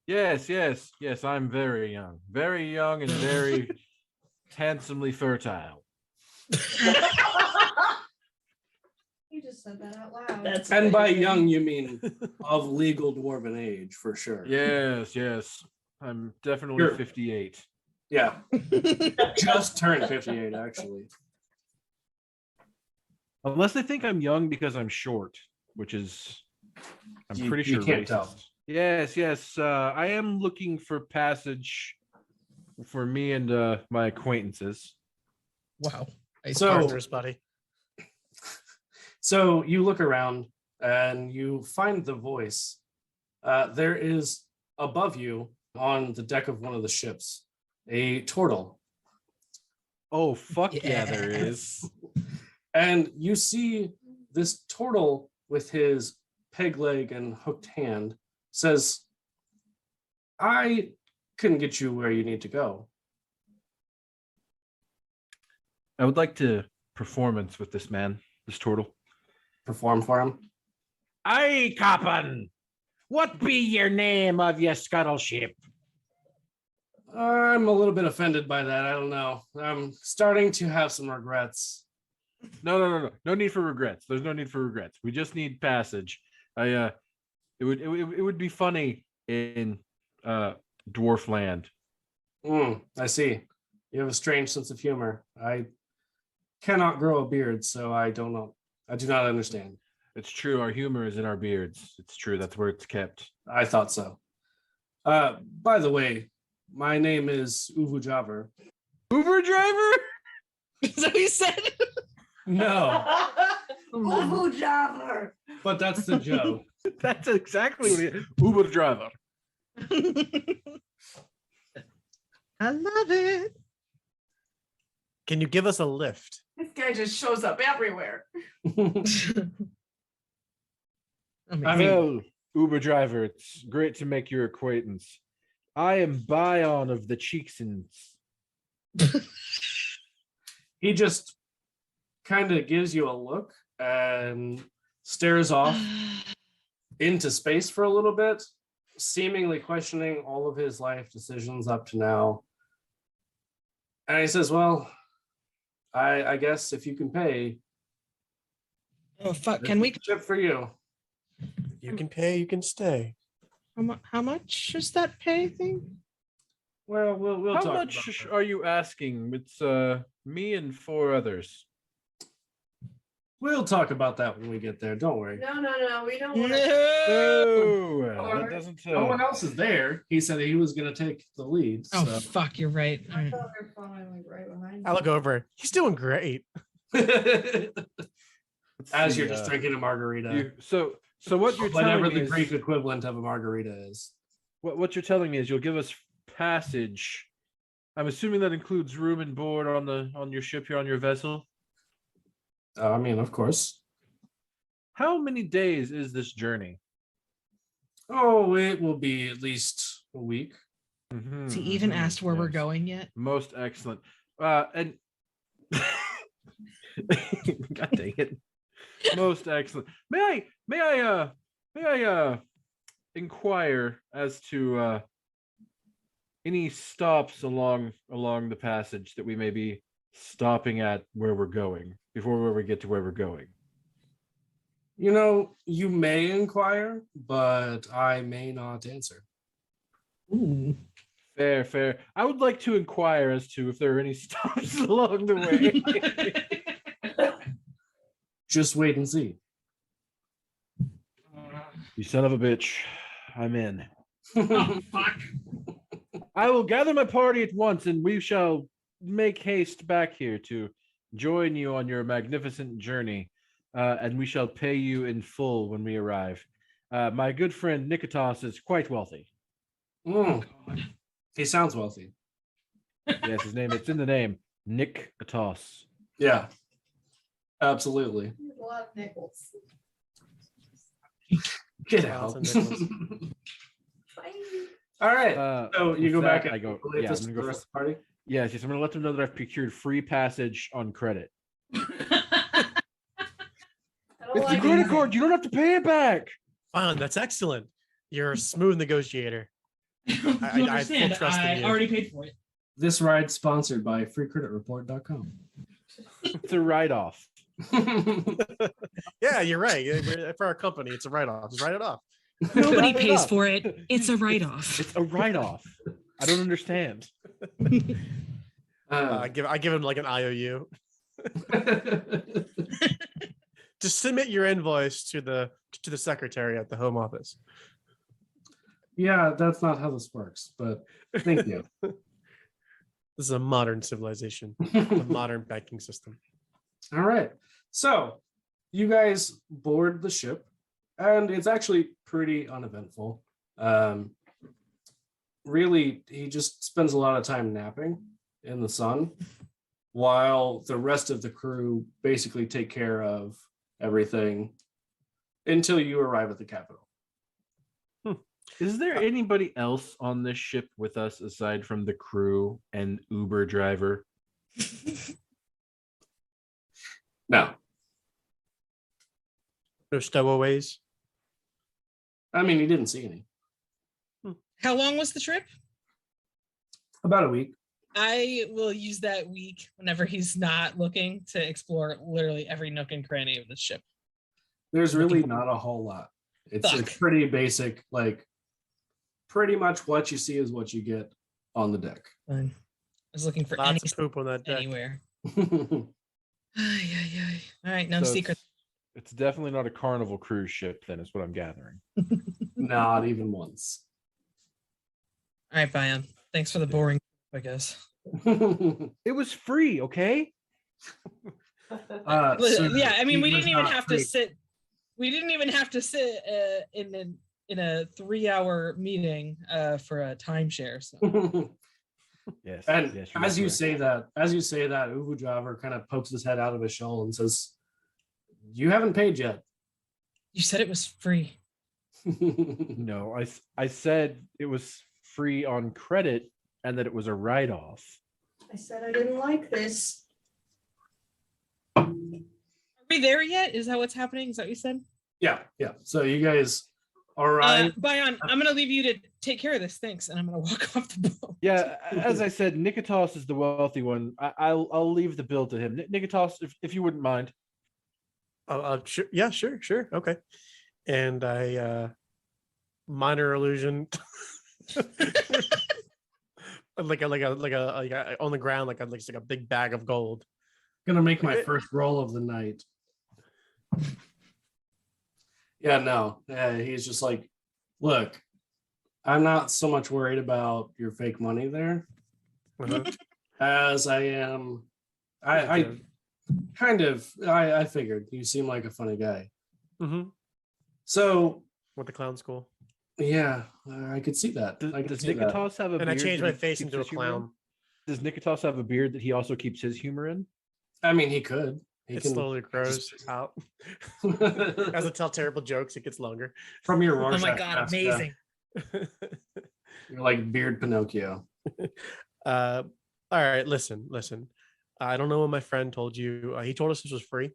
Yes, yes, yes. I'm very young and very handsomely fertile. You just said that out loud. That's And by amazing. young, you mean of legal dwarven age, for sure. Yes, yes. I'm definitely You're- 58. Yeah. Just turned 58, actually. Unless they think I'm young because I'm short, which is, I'm You- pretty you sure can't racist. tell. Yes, yes. I am looking for passage for me and my acquaintances. Wow. So- Partners, buddy. So you look around and you find the voice. There is above you on the deck of one of the ships a turtle. Oh, fuck yeah, there is. And you see this turtle with his peg leg and hooked hand says, "I couldn't get you where you need to go." I would like to performance with this man, this turtle. Perform for him. Aye, Captain. What be your name of your scuttle ship? I'm a little bit offended by that. I don't know. I'm starting to have some regrets. No. No need for regrets. There's no need for regrets. We just need passage. It would be funny in dwarf land. I see. You have a strange sense of humor. I cannot grow a beard, so I don't know. I do not understand. It's true. Our humor is in our beards. It's true. That's where it's kept. I thought so. By the way, my name is Uvu Javer. Uber driver? So he said. No, Uvu Jabber. but that's the joke. That's exactly what it is. Uber driver. I love it. Can you give us a lift? This guy just shows up everywhere. I mean- Well, Uber driver, it's great to make your acquaintance. I am Bion of the Cheeksons. He just kind of gives you a look and stares off into space for a little bit, seemingly questioning all of his life decisions up to now. And he says, "Well, I guess if you can pay, Oh fuck! this Can is we? the ship for you." If you can pay, you can stay. How much is that pay thing? Well, we'll How talk much about that. are you asking? It's me and 4 others. We'll talk about that when we get there. Don't worry. No, we don't want to. No, that Alright. doesn't. No one else is there. He said he was going to take the lead. Oh So. fuck! You're right. All I right. thought we were following like right behind. I look over. He's doing great. As you're just drinking a margarita. So what you're Whatever telling the me Greek is, equivalent of a margarita is. what you're telling me is you'll give us passage. I'm assuming that includes room and board on your ship here on your vessel. I mean, of course. How many days is this journey? Oh, it will be at least a week. Has he even asked where we're Yes. going yet? Most excellent. And God dang it. Most excellent. May I inquire as to any stops along the passage that we may be stopping at where we're going before we get to where we're going? You may inquire, but I may not answer. Ooh. Fair. I would like to inquire as to if there are any stops along the way. Just wait and see. You son of a bitch. I'm in. Oh, fuck. I will gather my party at once, and we shall make haste back here to join you on your magnificent journey, and we shall pay you in full when we arrive. My good friend Niketas is quite wealthy. Mm. He sounds wealthy. Yes, his name, it's in the name, Niketas. Yeah, absolutely. There's a lot of nickels. Get Lots out. of nickels. Bye. All right. So you with go back that, and I go, relate yeah, this I'm to gonna the go rest of the party. Yes, I'm going to let them know that I've procured free passage on credit. I don't It's a like credit it. card. You don't have to pay it back. Fine, that's excellent. You're a smooth negotiator. You I full understand? trust in I you. already paid for it. This ride sponsored by freecreditreport.com. It's a write-off. Yeah, you're right. For our company, it's a write-off. Just write it off. Nobody Write it pays off. for it. It's a write-off. It's a write-off. I don't understand. I give him like an IOU. Just submit your invoice to the secretary at the home office. Yeah, that's not how this works, but thank you. This is a modern civilization, a modern banking system. All right. So you guys board the ship, and it's actually pretty uneventful. Really, he just spends a lot of time napping in the sun while the rest of the crew basically take care of everything until you arrive at the capital. Is there anybody else on this ship with us aside from the crew and Uber driver? No, No stowaways. I mean, he didn't see any. How long was the trip? About a week. I will use that week whenever he's not looking to explore literally every nook and cranny of the ship. There's really not a whole lot. It's Fuck. pretty basic, like pretty much what you see is what you get on the deck. Fine. I was looking for Lots of poop on that deck. anywhere. Ay, ay, ay. All right, no So secret. It's definitely not a Carnival cruise ship, then, is what I'm gathering. Not even once. All right, Bion. Thanks for the boring, I guess. It was free, okay? Yeah, I mean, we didn't even have to sit. sit. We didn't even have to sit in a 3-hour meeting for a timeshare. So Yes. And yes, as you are say that, Uvu Driver kind of pokes his head out of his shell and says, "You haven't paid yet." you said it was free. correct. No, I said it was free on credit and that it was a write-off. I said I didn't like this. Are we there yet? Is that what's happening? Is that what you said? Yeah. So you guys arrive. Bion, I'm gonna leave you to take care of this. Thanks, and I'm gonna walk off the boat. Yeah, as I said, Niketas is the wealthy one. I'll leave the bill to him. Niketas, if you wouldn't mind. Sure. Yeah, sure. Okay. And I minor illusion like a on the ground, like a big bag of gold. Gonna make my first roll of the night. Yeah, no. He's just like, look, I'm not so much worried about your fake money there Uh-huh. as I am. I figured you seem like a funny guy. Mm-hmm. So With the clown school. yeah, I could see that. I could Does see that. Niketas have a And beard? I changed that my he face keeps into a his humor in? clown. Does Niketas have a beard that he also keeps his humor in? I mean, he could. He It can slowly grows out. As I tell terrible jokes, it gets longer. from your Oh my Rorschach god, mask, amazing. you're like beard Pinocchio. All right, listen. I don't know what my friend told you. He told us this was free,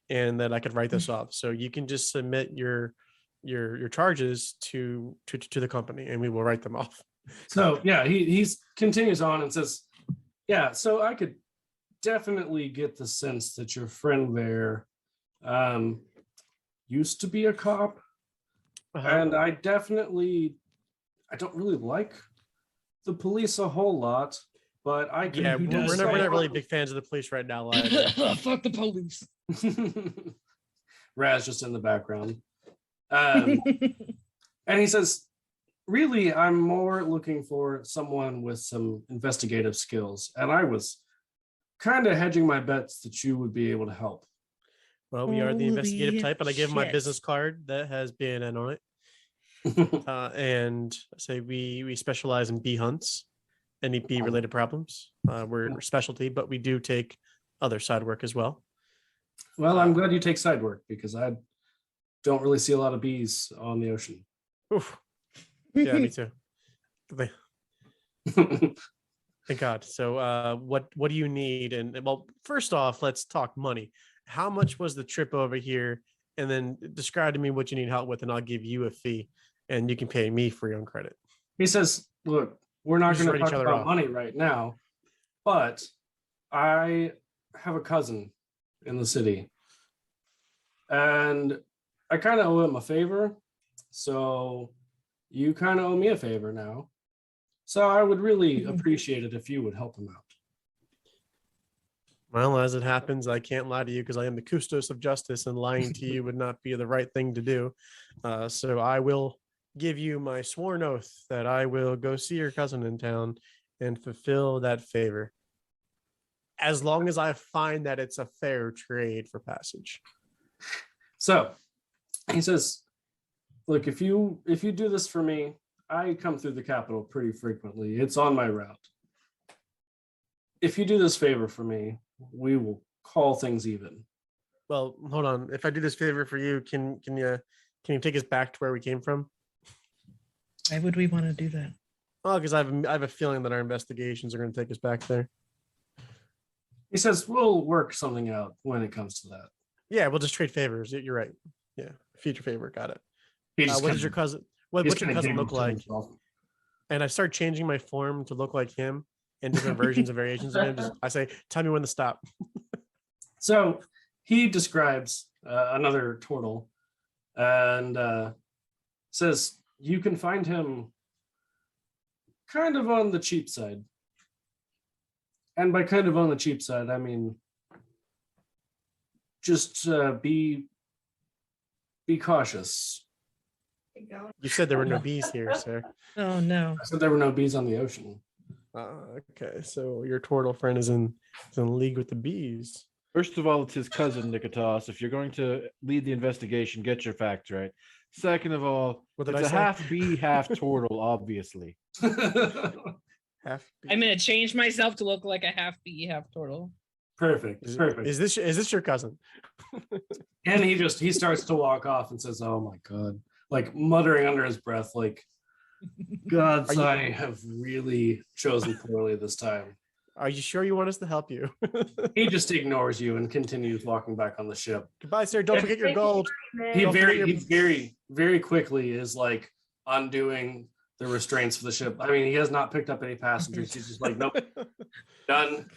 and that I could write this off. So you can just submit your charges to the company, and we will write them off. So yeah, he's continues on and says, yeah, so I could definitely get the sense that your friend there used to be a cop. And I don't really like the police a whole lot, but I can. Yeah, who we're does not that? really big fans of the police right now. Either. Fuck the police. Raz just in the background. And he says, really, I'm more looking for someone with some investigative skills. And I was kind of hedging my bets that you would be able to help. Well, we are the investigative Holy type, and I give him my shit. business card that has BNN on it. And say we specialize in bee hunts, any bee related problems. We're specialty, but we do take other side work as well. Well, I'm glad you take side work because I don't really see a lot of bees on the ocean. Oof. Yeah, me too. Thank God. So what do you need? And well, first off, let's talk money. How much was the trip over here? And then describe to me what you need help with, and I'll give you a fee, and you can pay me for your own credit. He says, look, we're not Just going to write each talk other about off. money right now, but I have a cousin in the city and I kind of owe him a favor. So you kind of owe me a favor now. So I would really appreciate it if you would help him out. Well, as it happens, I can't lie to you because I am the custos of justice, and lying to you would not be the right thing to do. So I will give you my sworn oath that I will go see your cousin in town and fulfill that favor, as long as I find that it's a fair trade for passage. So he says, look, if you do this for me, I come through the capital pretty frequently. It's on my route. If you do this favor for me, we will call things even. Well, hold on. If I do this favor for you, can you take us back to where we came from? Why would we want to do that? Oh, because I have a feeling that our investigations are going to take us back there. He says, we'll work something out when it comes to that. Yeah, we'll just trade favors. You're right. Yeah, future favor. Got it. He just What kinda- does your cousin? What's just your kinda cousin gave look to like? himself. And I start changing my form to look like him and different versions and variations of him. I say, tell me when to stop. So he describes another turtle and says you can find him kind of on the cheap side. And by kind of on the cheap side, I mean just be cautious. You said there were no bees here, sir. Oh no. I said there were no bees on the ocean. Okay, so your turtle friend is in league with the bees. First of all, it's his cousin Niketas. If you're going to lead the investigation, get your facts right. Second of all, What did it's I a say? half bee, half turtle, obviously. Half bee. I'm gonna change myself to look like a half bee, half turtle. Perfect. Perfect. Is this your cousin? And he starts to walk off and says, oh my God, like muttering under his breath, like, gods, I have really chosen poorly this time. Are you sure you want us to help you? He just ignores you and continues walking back on the ship. Goodbye, sir. Don't forget your gold. He Don't forget very quickly is like undoing the restraints for the ship. I mean, he has not picked up any passengers. He's just like, nope, done.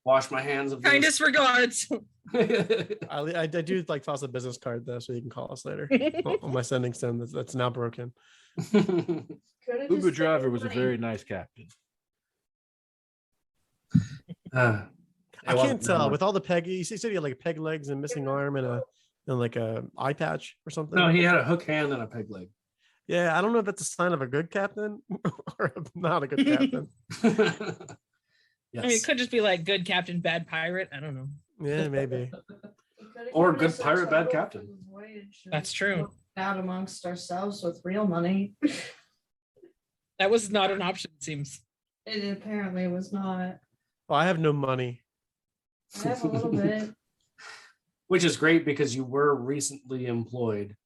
Wash my hands of this. Kindest regards. I do like toss a business card though, so you can call us later on my sending stone that's now broken. Uber driver was a very nice captain. I can't tell with all the peg. You said he had like peg legs and missing arm and like a eye patch or something. No, he had a hook hand and a peg leg. Yeah, I don't know if that's a sign of a good captain or not a good captain. Yes. I mean, it could just be like good captain, bad pirate. I don't know. Yeah, maybe. Or good pirate, bad captain. That's true. Out amongst ourselves with real money. That was not an option, it seems. It apparently was not. Oh, I have no money. I have a little bit. Which is great because you were recently employed.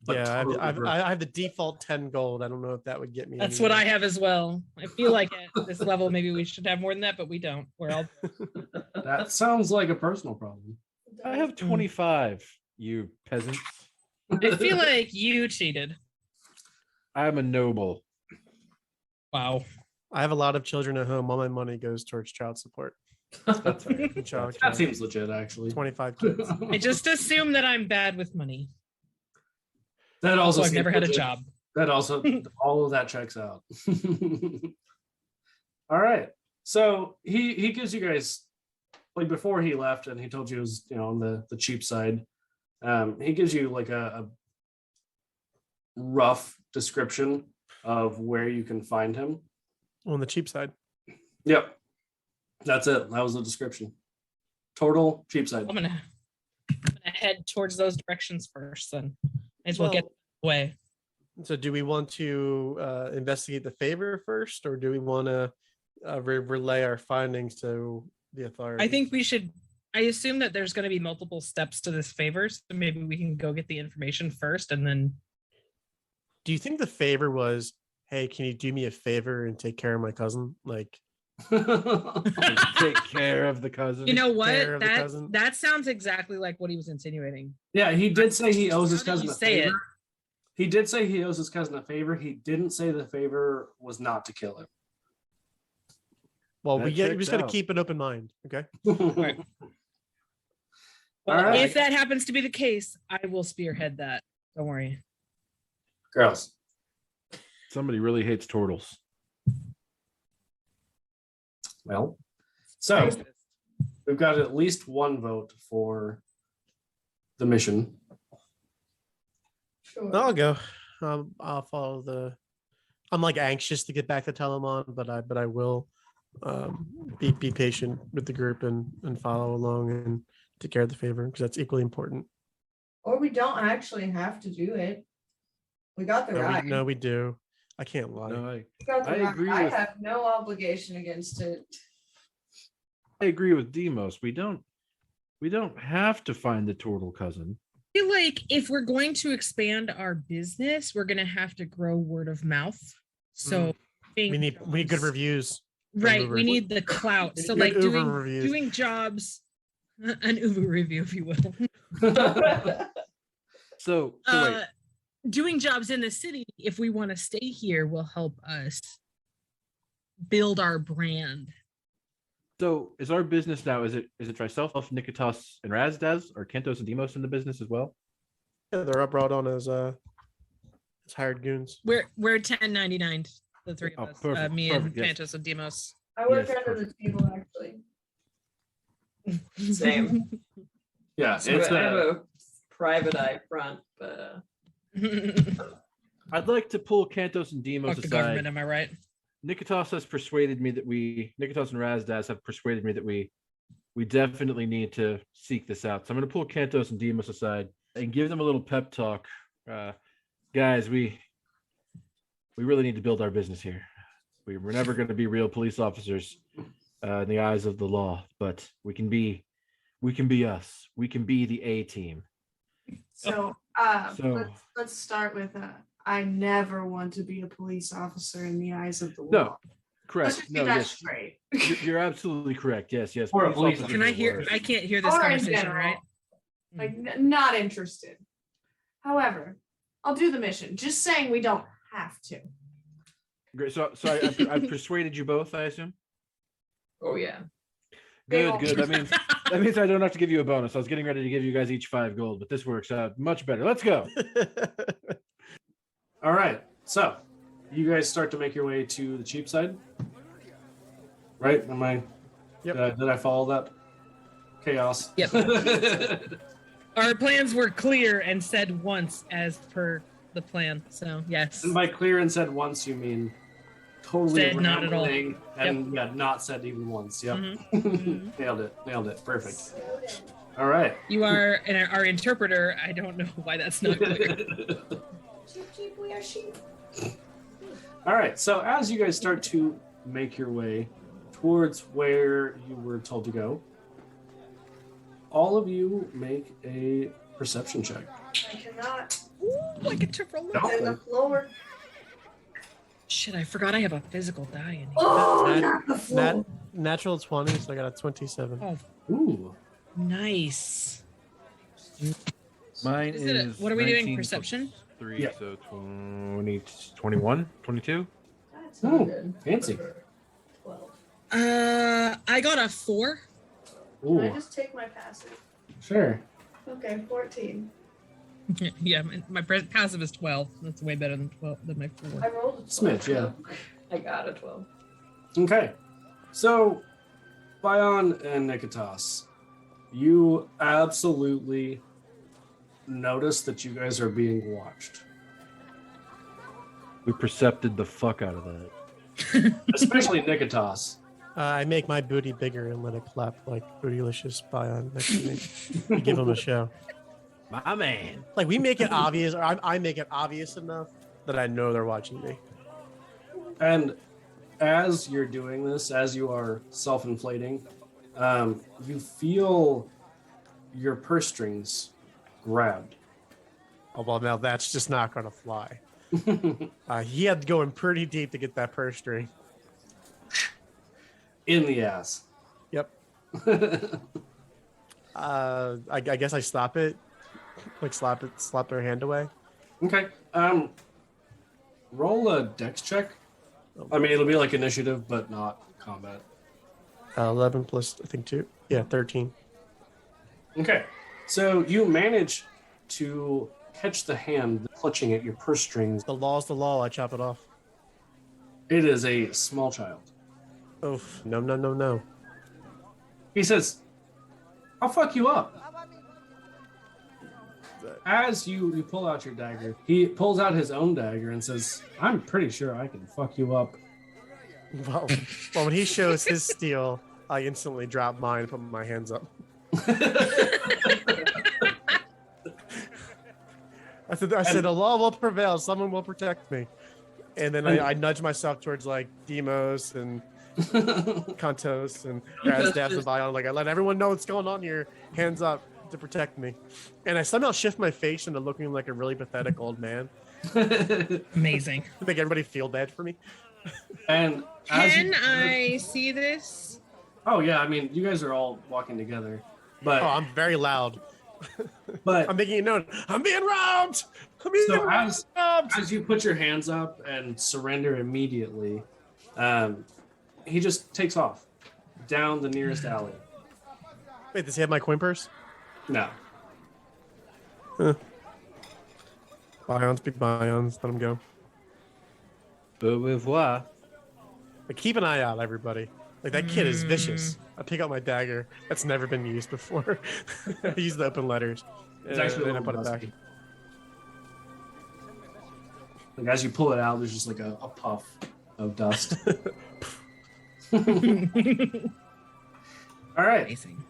But Yeah, totally I have the default 10 gold. I don't know if that would get me. That's what I have as well. I feel like at this level, maybe we should have more than that, but we don't. We're all That sounds like a personal problem. I have 25, you peasants. I feel like you cheated. I'm a noble. Wow. I have a lot of children at home. All my money goes towards child support. That's fair. And child That care. seems legit, actually. 25 kids. I just assume that I'm bad with money. That also So I've seems never had a legit. job. That also, all of that checks out. All right. So he gives you guys, like before he left and he told you it was, on the cheap side, he gives you like a rough description of where you can find him. On the cheap side. Yep. That's it. That was the description. Total cheap side. I'm gonna head towards those directions first. Then might as well get away. So do we want to investigate the favor first, or do we want to relay our findings to the authorities? I think we should. I assume that there's going to be multiple steps to this favor, so maybe we can go get the information first, and then. Do you think the favor was, hey, can you do me a favor and take care of my cousin? Like, Take care of the cousin. You know care what? of the cousin? That sounds exactly like what he was insinuating. Yeah, he did say he owes his How did cousin you a say favor. it? He did say he owes his cousin a favor. He didn't say the favor was not to kill him. well, That we checks just got to out. keep an open mind. Okay. Right. Well, All right. if that happens to be the case, I will spearhead that. Don't worry. Girls. Somebody really hates turtles. Well, so we've got at least one vote for the mission. Sure. I'll go. I'll follow the. I'm like anxious to get back to Telemon, but I will be patient with the group and follow along and take care of the favor because that's equally important. Or we don't actually have to do it. We got the right. No, we do. I can't lie. No, We got the I right. agree I with- have no obligation against it. I agree with Demos. We don't have to find the turtle cousin. I feel like if we're going to expand our business, we're going to have to grow word of mouth. So We need good reviews. Right, Uber. we need the clout. We So need like Uber doing reviews. jobs, an Uber review, if you will. So wait. Doing jobs in the city, if we want to stay here, will help us build our brand. So is our business now? Is it Triself, Niketas, and Razdaz, or Kentos and Demos in the business as well? Yeah, they're up brought on as hired goons. We're 1099, the three of Oh, us. perfect, Me perfect, and yes. Pantos and Demos. I work Yes, under the table actually. Same. Yeah, So it's I have a private eye front, but I'd like to pull Kentos and Demos Fuck the aside. government, am I right? Niketas has persuaded me that Niketas and Razdaz have persuaded me that we definitely need to seek this out. So I'm going to pull Kentos and Demos aside and give them a little pep talk. Guys, we really need to build our business here. We're never going to be real police officers in the eyes of the law, but we can be us. We can be the A team. So, So- let's start with I never want to be a police officer in the eyes of the law. No, Let's correct. just No, get that yes, straight. you're absolutely correct. Yes. Or a police officers Can I are hear? worse. I can't hear this Or in conversation, general. right? Like not interested. However, I'll do the mission. Just saying we don't have to. Great. So I've persuaded you both, I assume. oh yeah. Good. That means I don't have to give you a bonus. I was getting ready to give you guys each 5 gold, but this works out much better. Let's go. all right. So you guys start to make your way to the cheap side, right? Am I? Yep. Did I follow that? Chaos. Yep. Our plans were clear and said once as per the plan. So yes. And by clear and said once, you mean totally Said not at all. rambling and not said even once. Yep. Mhm. Nailed it. Perfect. All right. You are our interpreter. I don't know why that's not clear. Sheep, we are sheep. All right. So as you guys start to make your way towards where you were told to go, all of you make a perception check. I cannot. Ooh, I get to roll. No. And the floor. Shit, I forgot I have a physical die in here. Oh, Nat- not the floor. Natural 20, so I got a 27. Oh, Ooh. Nice. Mine Is is. it what are we doing? 19 plus Perception? 3, Yeah. so 20, 21, 22. That's Ooh, not good. fancy. 12. I got a 4. Can I Ooh. just take my passive? Sure. Okay, 14. Yeah, my passive is 12. That's way better than 12 than my 4. I rolled a 12. Smidge, yeah. I got a 12. Okay. So, Bion and Niketas, you absolutely notice that you guys are being watched. We percepted the fuck out of that. Especially Niketas. I make my booty bigger and let it clap like Bootylicious Bion next to me. To give him a show. My man. Like we make it obvious, or I make it obvious enough that I know they're watching me. And as you're doing this, as you are self-inflating, you feel your purse strings grabbed. Oh well, now that's just not gonna fly. He had to go in pretty deep to get that purse string. In the ass. Yep. I guess I stop it, like slap their hand away. Okay. Roll a dex check. I mean, it'll be like initiative, but not combat. 11 plus I think 2. Yeah, 13. Okay. So you manage to catch the hand clutching at your purse strings. The law's the law. I chop it off. It is a small child. Oof. No. He says, I'll fuck you up. As you pull out your dagger, he pulls out his own dagger and says, I'm pretty sure I can fuck you up. Well, when he shows his steel, I instantly drop mine and put my hands up. I said, the law will prevail. Someone will protect me. And then I nudge myself towards like Demos and Kantos and Razdav and Bion. Like I let everyone know what's going on here. Hands up to protect me. And I somehow shift my face into looking like a really pathetic old man. Amazing. To make everybody feel bad for me. And as Can you- I see this? Oh yeah, I mean, you guys are all walking together, but Oh, I'm very loud. but I'm making a note. I'm being robbed. I'm being so robbed. as you put your hands up and surrender immediately, he just takes off down the nearest alley. Wait, does he have my coin purse? No. Bions, big Bions. Let him go. Au revoir. But keep an eye out, everybody. Like that kid is vicious. I pick out my dagger. That's never been used before. I use the open letters. It's actually a and I little put it back. rusty. Like as you pull it out, there's just like a puff of dust. All right. Amazing.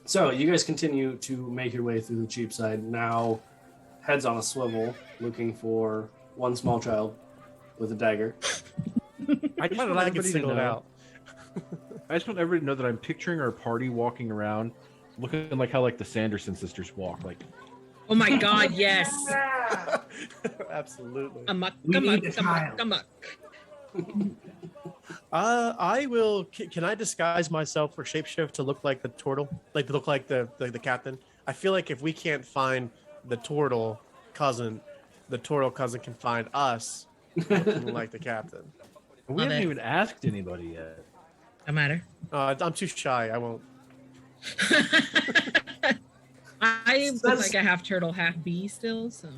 So you guys continue to make your way through the cheap side. Now, heads on a swivel, looking for one small child with a dagger. I just How want did I get everybody to singled know. out? I just want everybody to know that I'm picturing our party walking around, looking like how like the Sanderson sisters walk. Like, Oh my god, yes. Ah, Absolutely. Amok, We amok, need a amok, child. amok. I will. Can I disguise myself for shapeshift to look like the turtle? Like to look like the captain? I feel like if we can't find the turtle cousin can find us looking like the captain. we Love haven't it. even asked anybody yet. No matter. I'm too shy. I won't. I look That's- like a half turtle, half bee still, so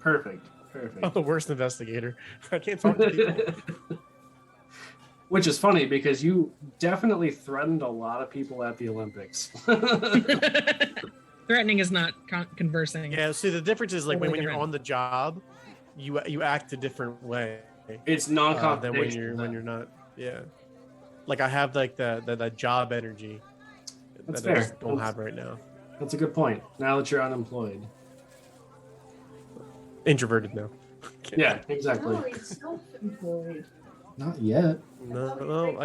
Perfect. I'm Perfect. the worst investigator. I can't talk to people. Which is funny because you definitely threatened a lot of people at the Olympics. threatening is not conversing. Yeah. See, the difference is like Totally when you're different. on the job, you act a different way It's than non-confrontational. when you're not. Yeah. Like I have like the job energy That's that I just fair. don't have right now. That's a good point. Now that you're unemployed. Introverted now. Yeah, exactly. no, he's self-employed. Not yet. No,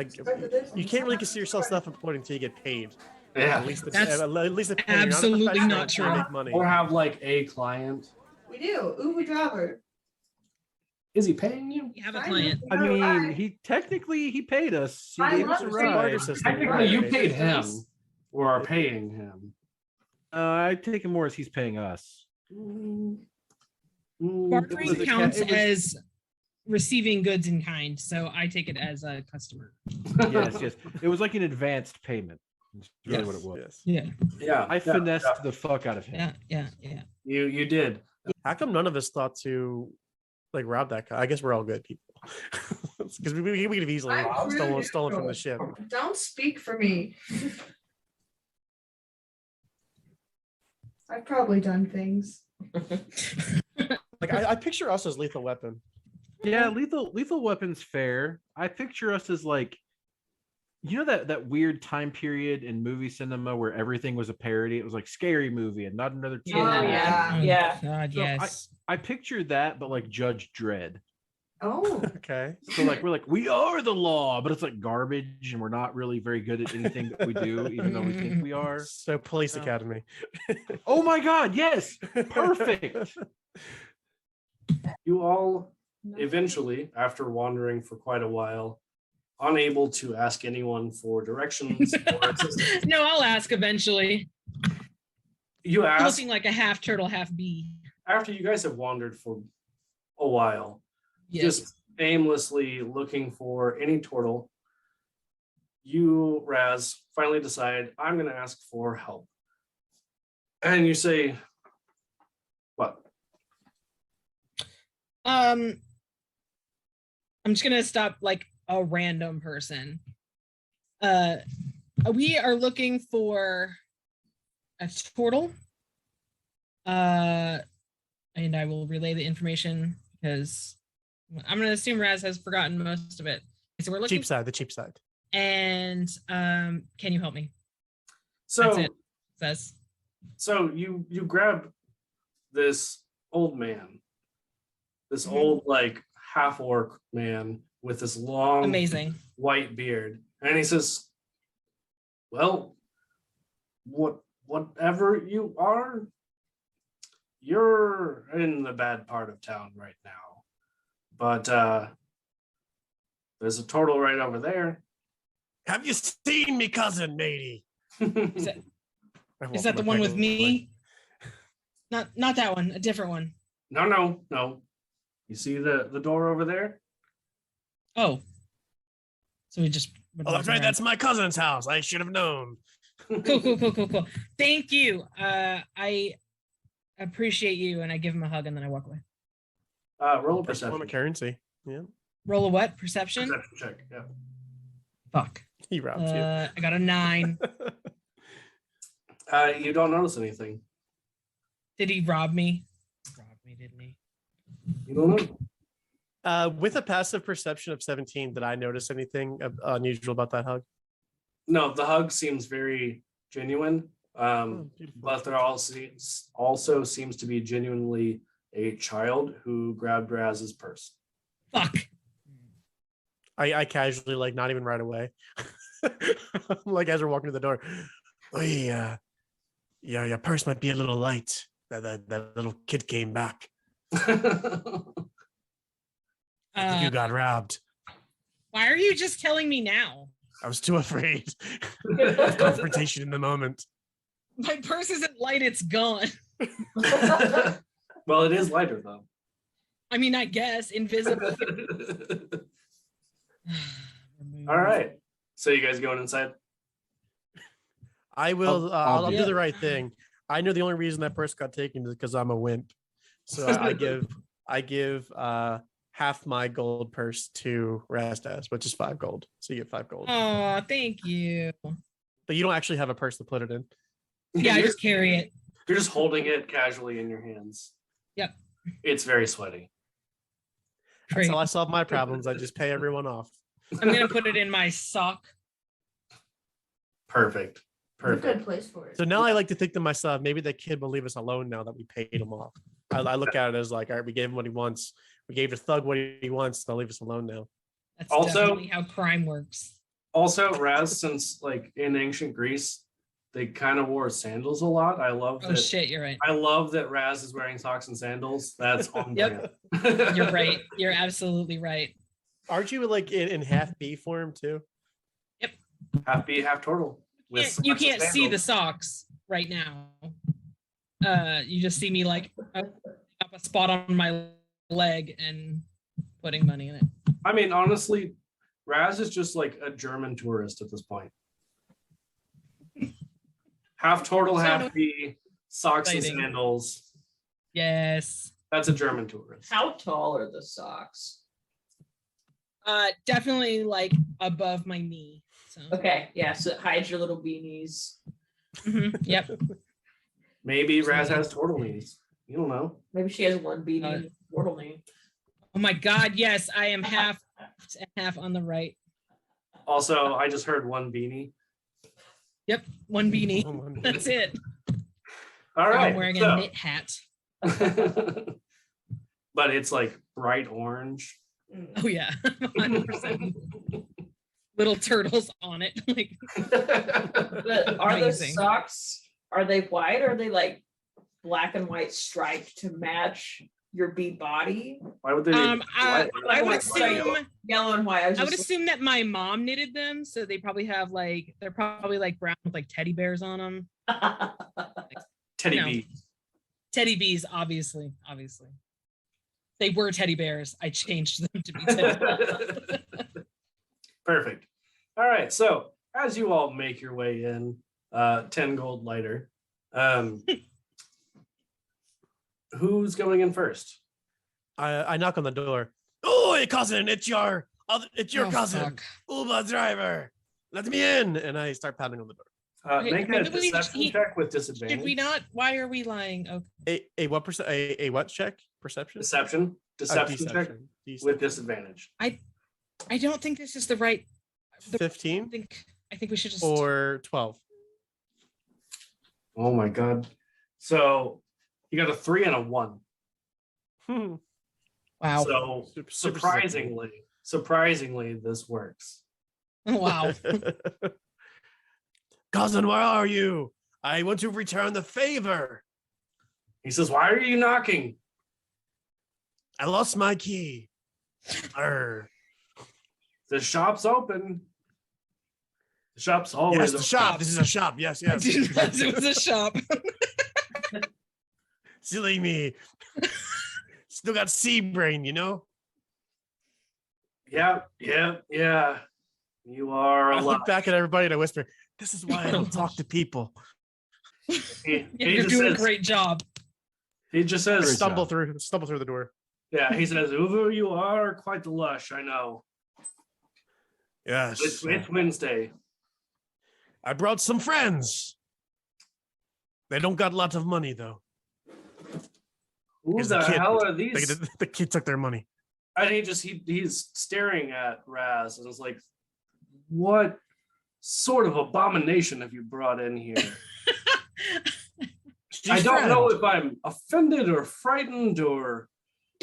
you can't really consider yourself self-employed until you get paid. Yeah. At least, That's at least the point you're absolutely a professional not until you true. Make money. Or have like a client. We do. Uber driver. Is he paying you? You have a I client. I know, mean, right? he technically paid us. He I gave us a love It's a barter ride. system. Technically, you Right. paid him. or are paying him. I take it more as he's paying us. Bartering was a counts it was- as receiving goods in kind, so I take it as a customer. Yes, yes. It was like an advanced payment. That's really what it was. Yes. Yeah, Yeah, I finessed the fuck out of him. yeah. you did. How come none of us thought to like rob that guy? I guess we're all good people. Because we could have easily I'm really stolen from the neutral. ship. Don't speak for me. I've probably done things. Like I picture us as Lethal Weapon. Yeah, lethal weapons fair. I picture us as like, you know, that weird time period in movie cinema where everything was a parody. It was like Scary Movie and Not Another Teen. Oh, Movie. yeah. Oh, Yeah. God, So yes. I picture that, but like Judge Dredd. Oh, Okay. So like we are the law, but it's like garbage, and we're not really very good at anything that we do, even though we think we are. So Police Academy. Oh my God, yes, perfect. You all eventually, after wandering for quite a while, unable to ask anyone for directions or assistance. No, I'll ask eventually. You ask Looking like a half turtle, half bee. after you guys have wandered for a while, Yes. just aimlessly looking for any turtle. You, Raz, finally decide, I'm going to ask for help. And you say, what? I'm just gonna stop like a random person. We are looking for a turtle. And I will relay the information because I'm gonna assume Raz has forgotten most of it. So we're looking Cheap side, the cheap side. and can you help me? So, That's it. Says so you grab this old man, this old like half orc man with this long amazing. white beard, and he says, "Well, whatever you are, you're in the bad part of town right now, but there's a turtle right over there." Have you seen me cousin, matey? Is that the one with me? Not that one, a different one. No. You see the door over there? Oh. So we just Oh, that's right. That's my cousin's house. I should have known. cool. Thank you. I appreciate you, and I give him a hug, and then I walk away. Roll a That's form perception. of currency. Yeah. Roll a what? Perception? Perception check. Yeah. Fuck. He robbed you. I got a 9. You don't notice anything. Did he rob me? Robbed me, didn't he? You don't know. With a passive perception of 17, did I notice anything unusual about that hug? No, the hug seems very genuine. Beautiful. But there also seems to be genuinely a child who grabbed Raz's purse. Fuck. I casually, like, not even right away. Like, as we're walking to the door, oh, yeah, your purse might be a little light. That little kid came back. I think you got robbed. Why are you just telling me now? I was too afraid of confrontation in the moment. My purse isn't light, it's gone. Well, it is lighter though. I mean, I guess invisible. All right. So you guys going inside? I will. I'll I'll do do it. the right thing. I know the only reason that purse got taken is because I'm a wimp. So I give half my gold purse to Rastas, which is 5 gold. So you get 5 gold. Oh, thank you. But you don't actually have a purse to put it in. Yeah, I just carry it. You're just holding it casually in your hands. Yep. It's very sweaty. That's Great. how I solve my problems. I just pay everyone off. I'm gonna put it in my sock. Perfect. a good Perfect. place for it. So now I like to think to myself, maybe the kid will leave us alone now that we paid him off. I look at it as like, all right, we gave him what he wants. We gave the thug what he wants. They'll leave us alone now. That's Also- definitely how crime works. Also, Raz, since like in ancient Greece, they kind of wore sandals a lot. I love Oh that. shit, you're right. I love that Raz is wearing socks and sandals. That's on Yep. brand. You're right. You're absolutely right. Aren't you like in half B form too? Half bee, half turtle. You socks and can't see the sandals. socks right now. You just see me like up a spot on my leg and putting money in it. I mean, honestly, Raz is just like a German tourist at this point. Half turtle, half bee, socks and Exciting. sandals. Yes. That's a German tourist. How tall are the socks? Definitely like above my knee. So Okay, yeah, so it hides your little beanies. Yep. Maybe Raz has turtle knees. You don't know. Maybe she has one beanie and a turtle knee. Oh my God, yes, I am half on the right. Also, I just heard one beanie. Yep, one beanie. Oh, my That's it. All right. I'm wearing so- a knit hat. But it's like bright orange. Oh yeah, 100%. Little turtles on it. Like But are the Amazing. socks, are they white or are they like black and white striped to match your bee body? Why would they? I would Like, assume Yellow and white. I would assume that my mom knitted them, so they probably have like they're probably like brown with like teddy bears on them. Teddy No. bee. Teddy bees, obviously. They were teddy bears. I changed them to be teddy bears. Perfect. All right. So as you all make your way in, 10 gold lighter. Who's going in first? I knock on the door. Oh, cousin, it's your Oh, cousin, fuck. Uber driver. Let me in, and I start pounding on the door. Okay, Make a maybe we- deception he- check with disadvantage. Did we not? Why are we lying? Okay. A what percent? A what check? Perception. Deception. Deception check Deception. with disadvantage. I don't think this is the right. I 15 think we should just. or 12. Oh my god. So you got a 3 and a 1. Hmm. Wow. So Super surprisingly, this works. Wow. Cousin, where are you? I want to return the favor. He says, "Why are you knocking?" I lost my key. Arr. The shop's open. The shop's always Yes, the open. shop. This is a shop. Yes, I yes. didn't realize it was a shop. Silly me. Still got sea brain, you know? Yeah. You are I alive. look back at everybody and I whisper, this is why I don't talk to people. He You're just doing says, a great job. He just says, Great Stumble job. through the door. yeah, he says, Uvu, you are quite the lush, I know. Yes. It's Wednesday. I brought some friends. They don't got lots of money though. Who Here's the the kid. hell are They- these? the kid took their money. And he's staring at Raz and is like, what sort of abomination have you brought in here? I don't know if I'm offended or frightened or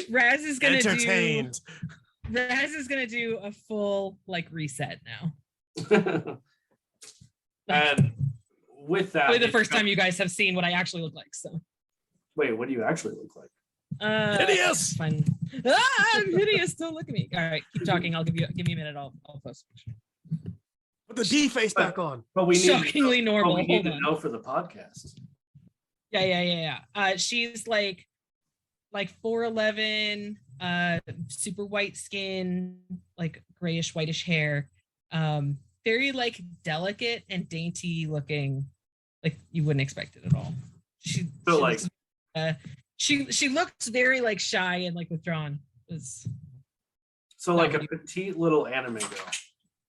Raz is gonna entertained. Raz is gonna do a full like reset now. and with that, Probably the first time you guys have seen what I actually look like. So wait, what do you actually look like? Hideous! Fun. I'm hideous. Don't look at me. All right, keep talking. I'll give me a minute. I'll post a picture. Put the D face back on. But we need Shockingly to, normal. But we need Hold to on. know for the podcast. Yeah. She's like 4'11", super white skin, like grayish whitish hair, very like delicate and dainty looking, like you wouldn't expect it at all. She like looks, she looks very like shy and like withdrawn. so like a petite little anime girl.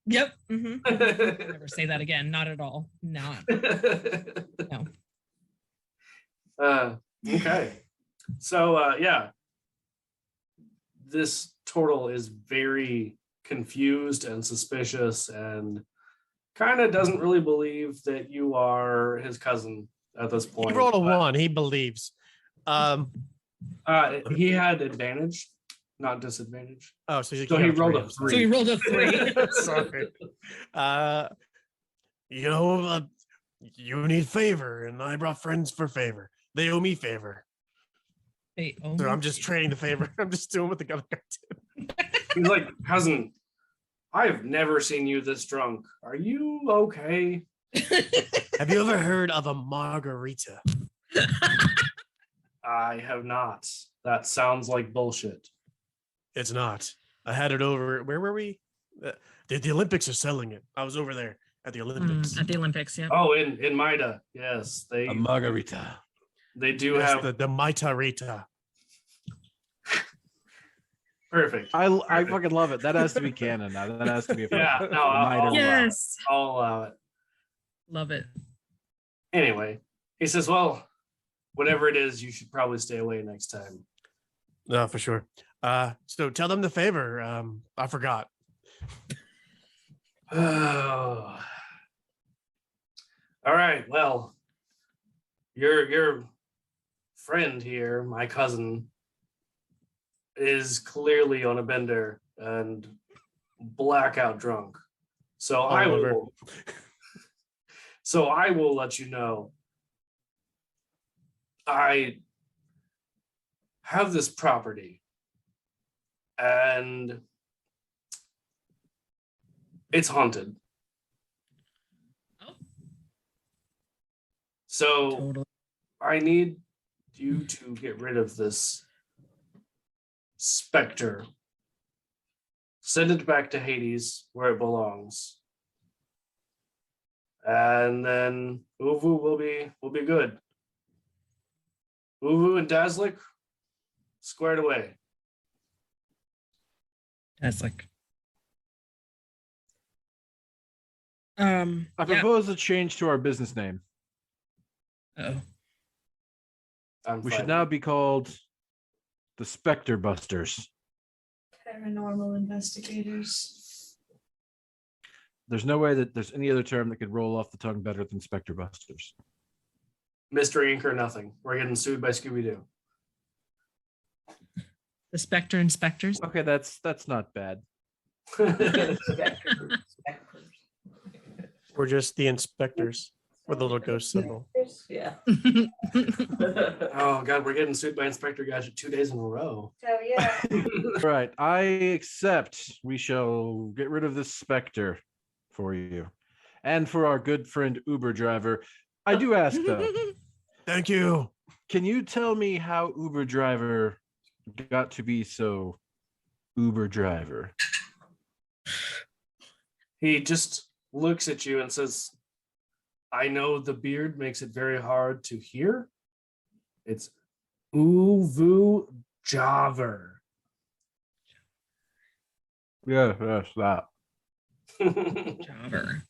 Yep. Never say that again. Not at all. Not. No. Okay. So yeah. This turtle is very confused and suspicious and kind of doesn't really believe that you are his cousin at this point. He rolled a 1. He believes. He had advantage, not disadvantage. So So he rolled a 3. So he rolled a 3. Sorry. You know, you need favor, and I brought friends for favor. They owe me favor. Wait, So I'm just trading the favor. I'm just doing what the other guy did. He's like, cousin, I've never seen you this drunk. Are you okay? Have you ever heard of a margarita? I have not. That sounds like bullshit. It's not. I had it over. Where were we? The Olympics are selling it. I was over there at the Olympics. At the Olympics, yeah. Oh, in Maida, yes, A margarita. they do Yes, have the Maitarita. perfect. I fucking love it. That has to be canon now. That has to be a Yeah, fucking- no, I'll, Yes. I'll allow it. Love it. Anyway, he says, "Well, whatever it is, you should probably stay away next time." No, for sure. So tell them the favor. I forgot. Oh. All right. Well, your friend here, my cousin, is clearly on a bender and blackout drunk. So I Oliver. will. So I will let you know. I have this property, and it's haunted. Oh. So Totally. I need you to get rid of this specter. Send it back to Hades where it belongs. And then Uvu will be good. Uvu and Dazlik squared away. That's like. I Yeah. propose a change to our business name. Oh. I'm We fine. should now be called the Spectre Busters. Paranormal investigators. There's no way that there's any other term that could roll off the tongue better than Spectre Busters. Mystery Inc. or nothing. We're getting sued by Scooby-Doo. The Spectre Inspectors. Okay, that's not bad. We're just the inspectors with a little ghost symbol. Yeah. Oh God, we're getting sued by Inspector Gadget 2 days in a row. Oh yeah. Right, I accept. We shall get rid of this specter for you. And for our good friend Uber driver, I do ask though, Thank you. can you tell me how Uber driver got to be so Uber driver? He just looks at you and says, "I know the beard makes it very hard to hear. It's Uvu Javer." Yeah, yes, that. Jobber.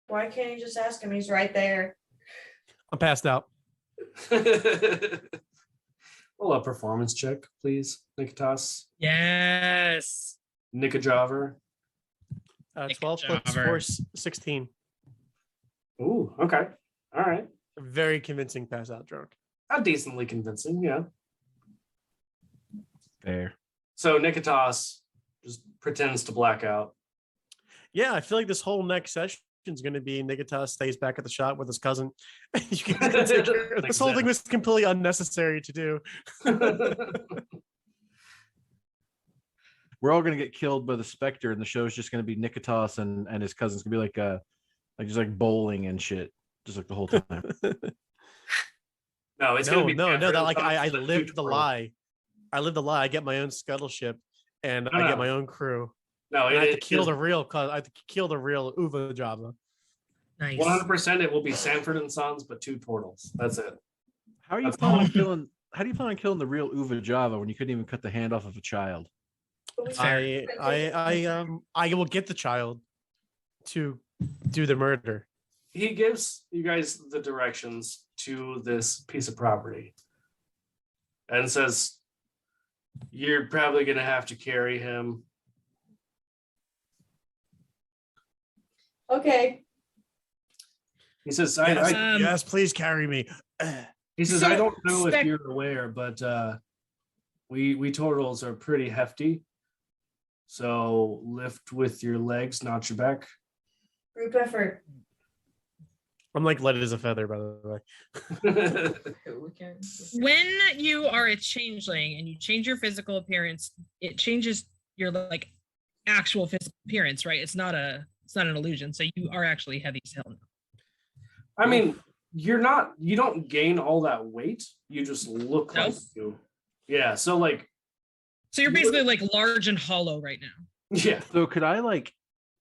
Why can't you just ask him? He's right there. I'm passed out. Roll a performance check, please, Niketas. Yes. Nikajaver. 12 plus Jobber. 4, 16. Ooh, okay. All right. Very convincing pass out drunk. Decently convincing, yeah. There. So Niketas just pretends to black out. Yeah, I feel like this whole next session is going to be Niketas stays back at the shop with his cousin. You can take care of- this whole thing was completely unnecessary to do. We're all gonna get killed by the specter, and the show's just gonna be Niketas and his cousins gonna be like just like bowling and shit, just like the whole time. No, it's gonna be no. That like I Sanford and lived Sons, the two lie. I lived the lie. I get my own scuttle ship, and I No. get my own crew. No, And I have to it kill is the real. I have to kill the real Uva Java. Nice. 100%. It will be Sanford and Sons, but 2 portals. That's it. How are you That's planning on all. killing? How do you plan on killing the real Uva Java when you couldn't even cut the hand off of a child? I will get the child to do the murder. He gives you guys the directions to this piece of property and says, "You're probably going to have to carry him." Okay. He says, Yes, I yes, please carry me. he says, So, "I don't know if spec- you're aware, but we totals are pretty hefty. So lift with your legs, not your back." Group effort. I'm like light as a feather, by the way. When you are a changeling and you change your physical appearance, it changes your like actual physical appearance, right? It's not a it's not an illusion. So you are actually heavy as hell now. I mean, you don't gain all that weight. You just look like you. Yeah. So like. So you're basically like large and hollow right now. Yeah. So could I like,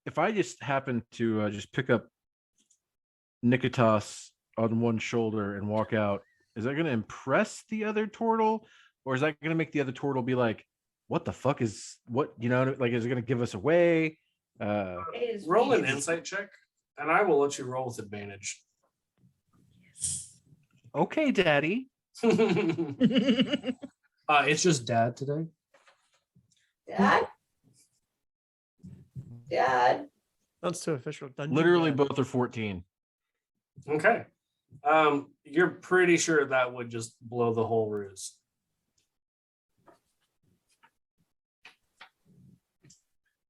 if I just happen to just pick up Niketas on one shoulder and walk out, is that going to impress the other turtle, or is that going to make the other turtle be like, "What the fuck is what?" You know, like is it going to give us away? Roll an insight check, and I will let you roll with advantage. Okay, Daddy. It's just Dad today. Dad. That's too official. Dungeon Literally, Dad. both are 14. Okay. You're pretty sure that would just blow the whole ruse.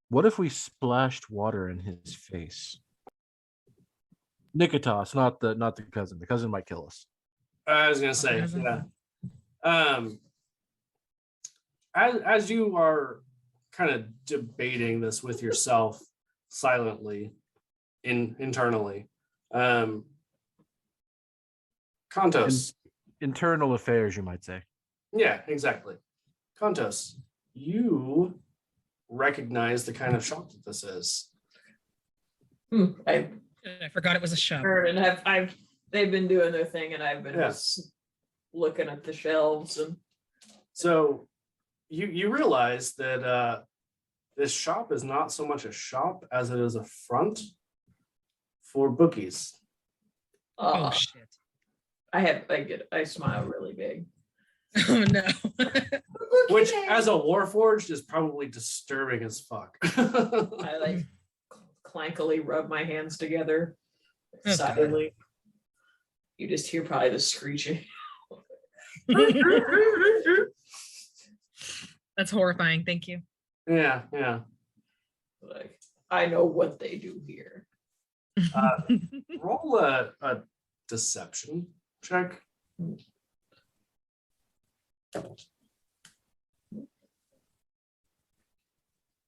What if we splashed water in his face? Niketas, not the cousin. The cousin might kill us. I was gonna say, yeah. As you are kind of debating this with yourself silently, internally, Kontos. Internal affairs, you might say. Yeah, exactly. Kontos, you recognize the kind of shop that this is. I've I forgot it was a shop. heard and they've been doing their thing and I've been Yeah. just looking at the shelves and So you realize that this shop is not so much a shop as it is a front for bookies. Oh shit. I smile really big. Oh no. Which, as a Warforged, is probably disturbing as fuck. I like clankily rub my hands together Okay. silently. You just hear probably the screeching. That's horrifying. Thank you. Yeah. Like I know what they do here. Roll a deception check.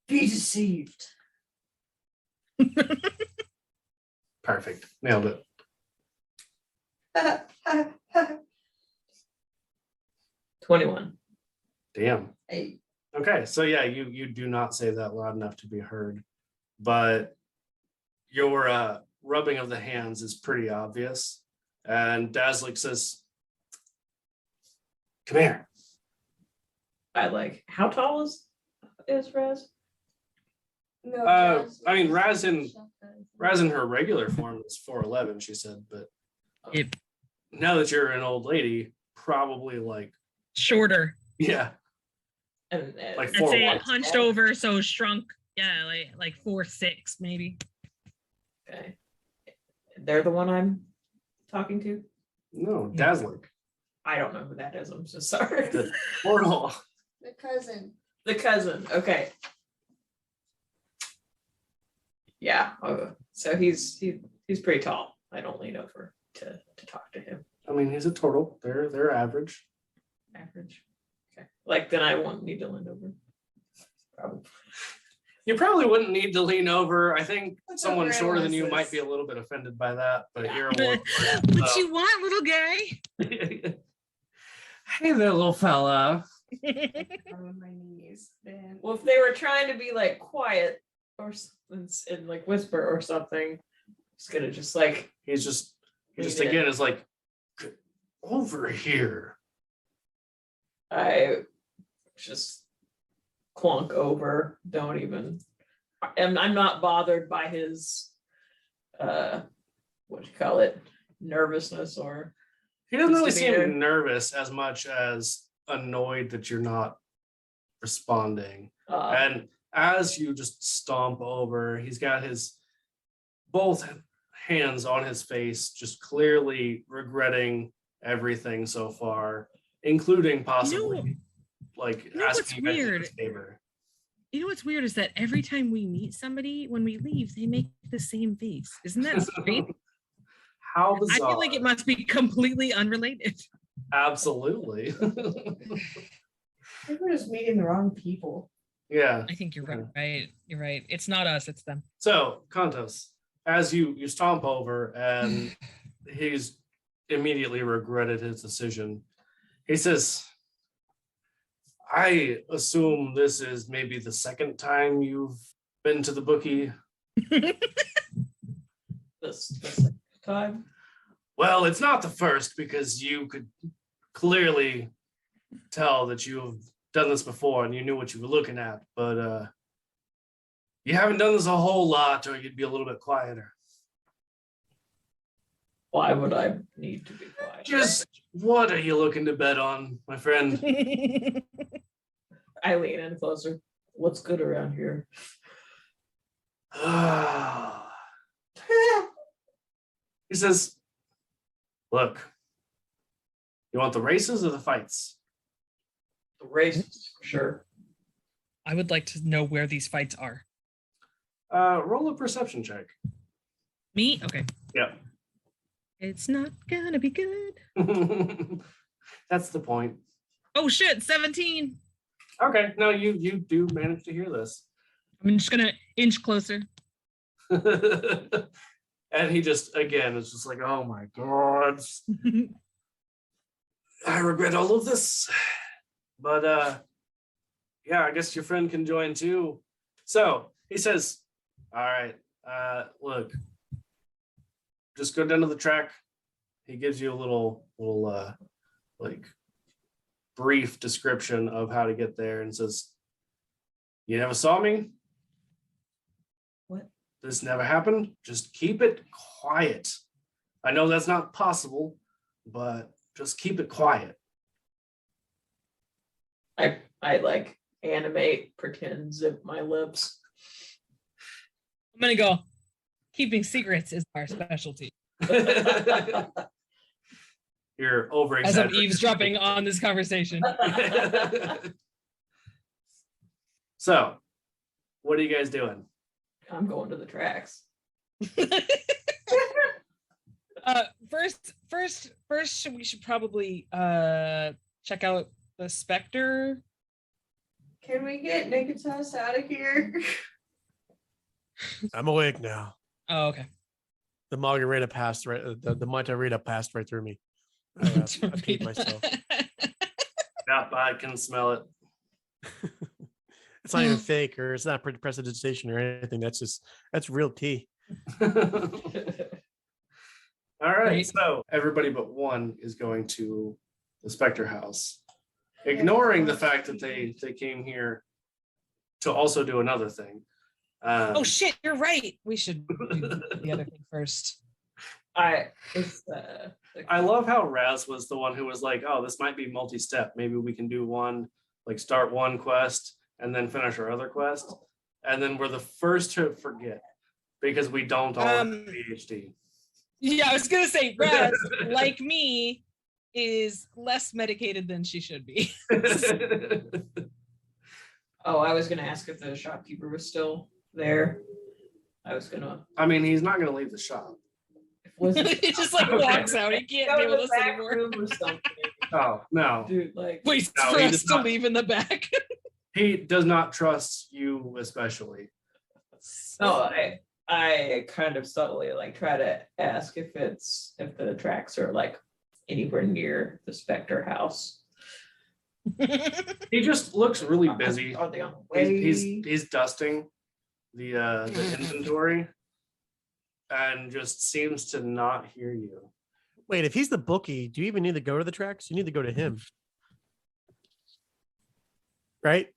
Be deceived. Perfect. Nailed it. 21. Damn. Hey, Okay, so yeah, you do not say that loud enough to be heard, but your rubbing of the hands is pretty obvious. And Dazzlik says, "Come here." I like how tall is Raz? no, I mean, Raz in her regular form is 4'11", she said, but Yep. now that you're an old lady, probably like, Shorter. yeah, And like I'd say 4'1". hunched over, so shrunk. Yeah, like 4'6" maybe. okay. They're the one I'm talking to. No, Dazzlik. I don't know who that is. I'm so sorry. The portal. the cousin. The cousin. Okay. Yeah. So he's pretty tall. I don't lean over to talk to him. I mean, he's a turtle. They're average. Average. Okay. Like then I won't need to lean over. Probably. You probably wouldn't need to lean over. I think What's someone up, shorter than you Grandma? might be a little bit offended by that, but you're a What you want, little guy? Hey there, little fella. On my knees, man. Well, if they were trying to be like quiet or and like whisper or something, it's gonna just like He just Leave it. again is like, "Get over here." I just clunk over. Don't even. And I'm not bothered by his, what do you call it, nervousness or. He doesn't really Just demeanor. seem nervous as much as annoyed that you're not responding. And as you just stomp over, he's got his both hands on his face, just clearly regretting everything so far, including possibly like you know what's asking you guys to do weird? this favor. You know what's weird is that every time we meet somebody, when we leave, they make the same face. Isn't that strange? How I bizarre. feel like it must be completely unrelated. Absolutely. I think we're just meeting the wrong people. Yeah. I think you're right. You're right. It's not us, it's them. So, Kontos, as you stomp over and he's immediately regretted his decision, he says, I assume this is maybe the second time you've been to the bookie. This second time. Well, it's not the first because you could clearly tell that you've done this before and you knew what you were looking at, but you haven't done this a whole lot or you'd be a little bit quieter. Why would I need to be quiet? Just what are you looking to bet on, my friend? I lean in closer. What's good around here? He says, look, you want the races or the fights? The race, sure. I would like to know where these fights are. Roll a perception check. Me? Okay. Yep. It's not gonna be good. That's the point. Oh shit, 17. Okay, no, you do manage to hear this. I'm just gonna inch closer. And he just, again, is just like, oh my God. I regret all of this. But yeah, I guess your friend can join too. So he says, all right, look, just go down to the track. He gives you a little like brief description of how to get there and says, you never saw me? What? This never happened? Just keep it quiet. I know that's not possible, but just keep it quiet. I like animate, pretend, zip my lips. I'm gonna go. Keeping secrets is our specialty. You're over As I'm eavesdropping on this conversation. So, what are you guys doing? I'm going to the tracks. First, we should probably check out the Spectre. Can we get Niketas out of here? I'm awake now. Oh, okay. The margarita passed right. The margarita passed right through me. I peed myself. Yep, I can smell it. It's not even fake, or it's not prestidigitation or anything. That's real tea. All right, Right. so everybody but one is going to the Spectre house, ignoring the fact that they came here to also do another thing. Oh shit, you're right. We should do the other thing first. I love how Raz was the one who was like, oh, this might be multi-step. Maybe we can do one, like start one quest and then finish our other quest. And then we're the first to forget because we don't all have PhD. Yeah, I was gonna say, Raz, like me, is less medicated than she should be. Oh, I was gonna ask if the shopkeeper was still there. I mean, he's not gonna leave the shop. He just like walks out. He can't deal with us anymore. Or something. Oh no. Dude, like Waits No, for he us does to not. leave in the back. He does not trust you, especially. no, I kind of subtly like try to ask if the tracks are like anywhere near the Spectre house. He just looks really busy. Are they on the way? He's dusting the inventory and just seems to not hear you. Wait, if he's the bookie, do you even need to go to the tracks? You need to go to him, right?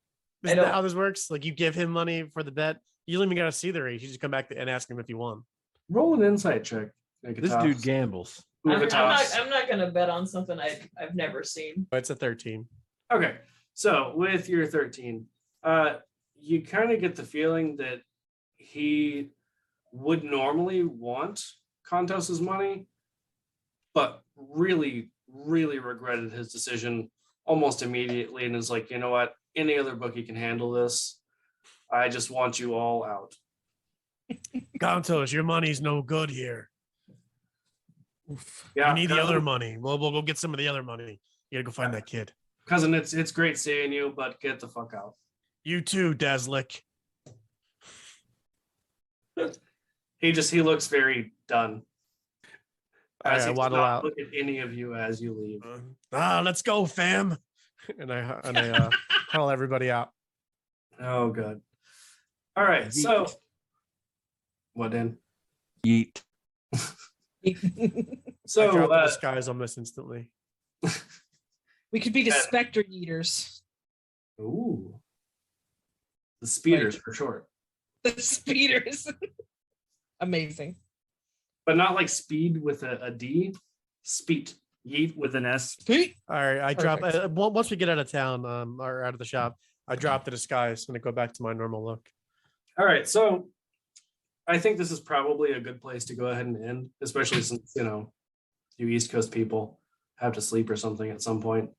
Isn't that how this works? Like you give him money for the bet. You don't even got to see the race. You just come back and ask him if you won. Roll an insight check. This dude gambles. I'm not gonna bet on something I've never seen. It's a 13. Okay, so with your 13, you kind of get the feeling that he would normally want Kontos's money, but really, really regretted his decision almost immediately and is like, you know what? Any other bookie can handle this. I just want you all out. Kontos, your money's no good here. Yeah, You need the cousin, other money. We'll go get some of the other money. You gotta go find that kid. cousin, it's great seeing you, but get the fuck out. You too, Deslick. He looks very done. All right, As I he does waddle not out. look at any of you as you leave. Let's go, fam. And I call everybody out. Oh, good. All right, so what then? Yeet. So I drop the disguise almost instantly. We could be the specter eaters. ooh, the speeders Like- for short, The speeders. Amazing. but not like speed with a D. Speed, yeet with an S. Sweet. All right, I drop Perfect. once we get out of town, or out of the shop. I drop the disguise and I go back to my normal look. All right, so I think this is probably a good place to go ahead and end, especially since you East Coast people have to sleep or something at some point.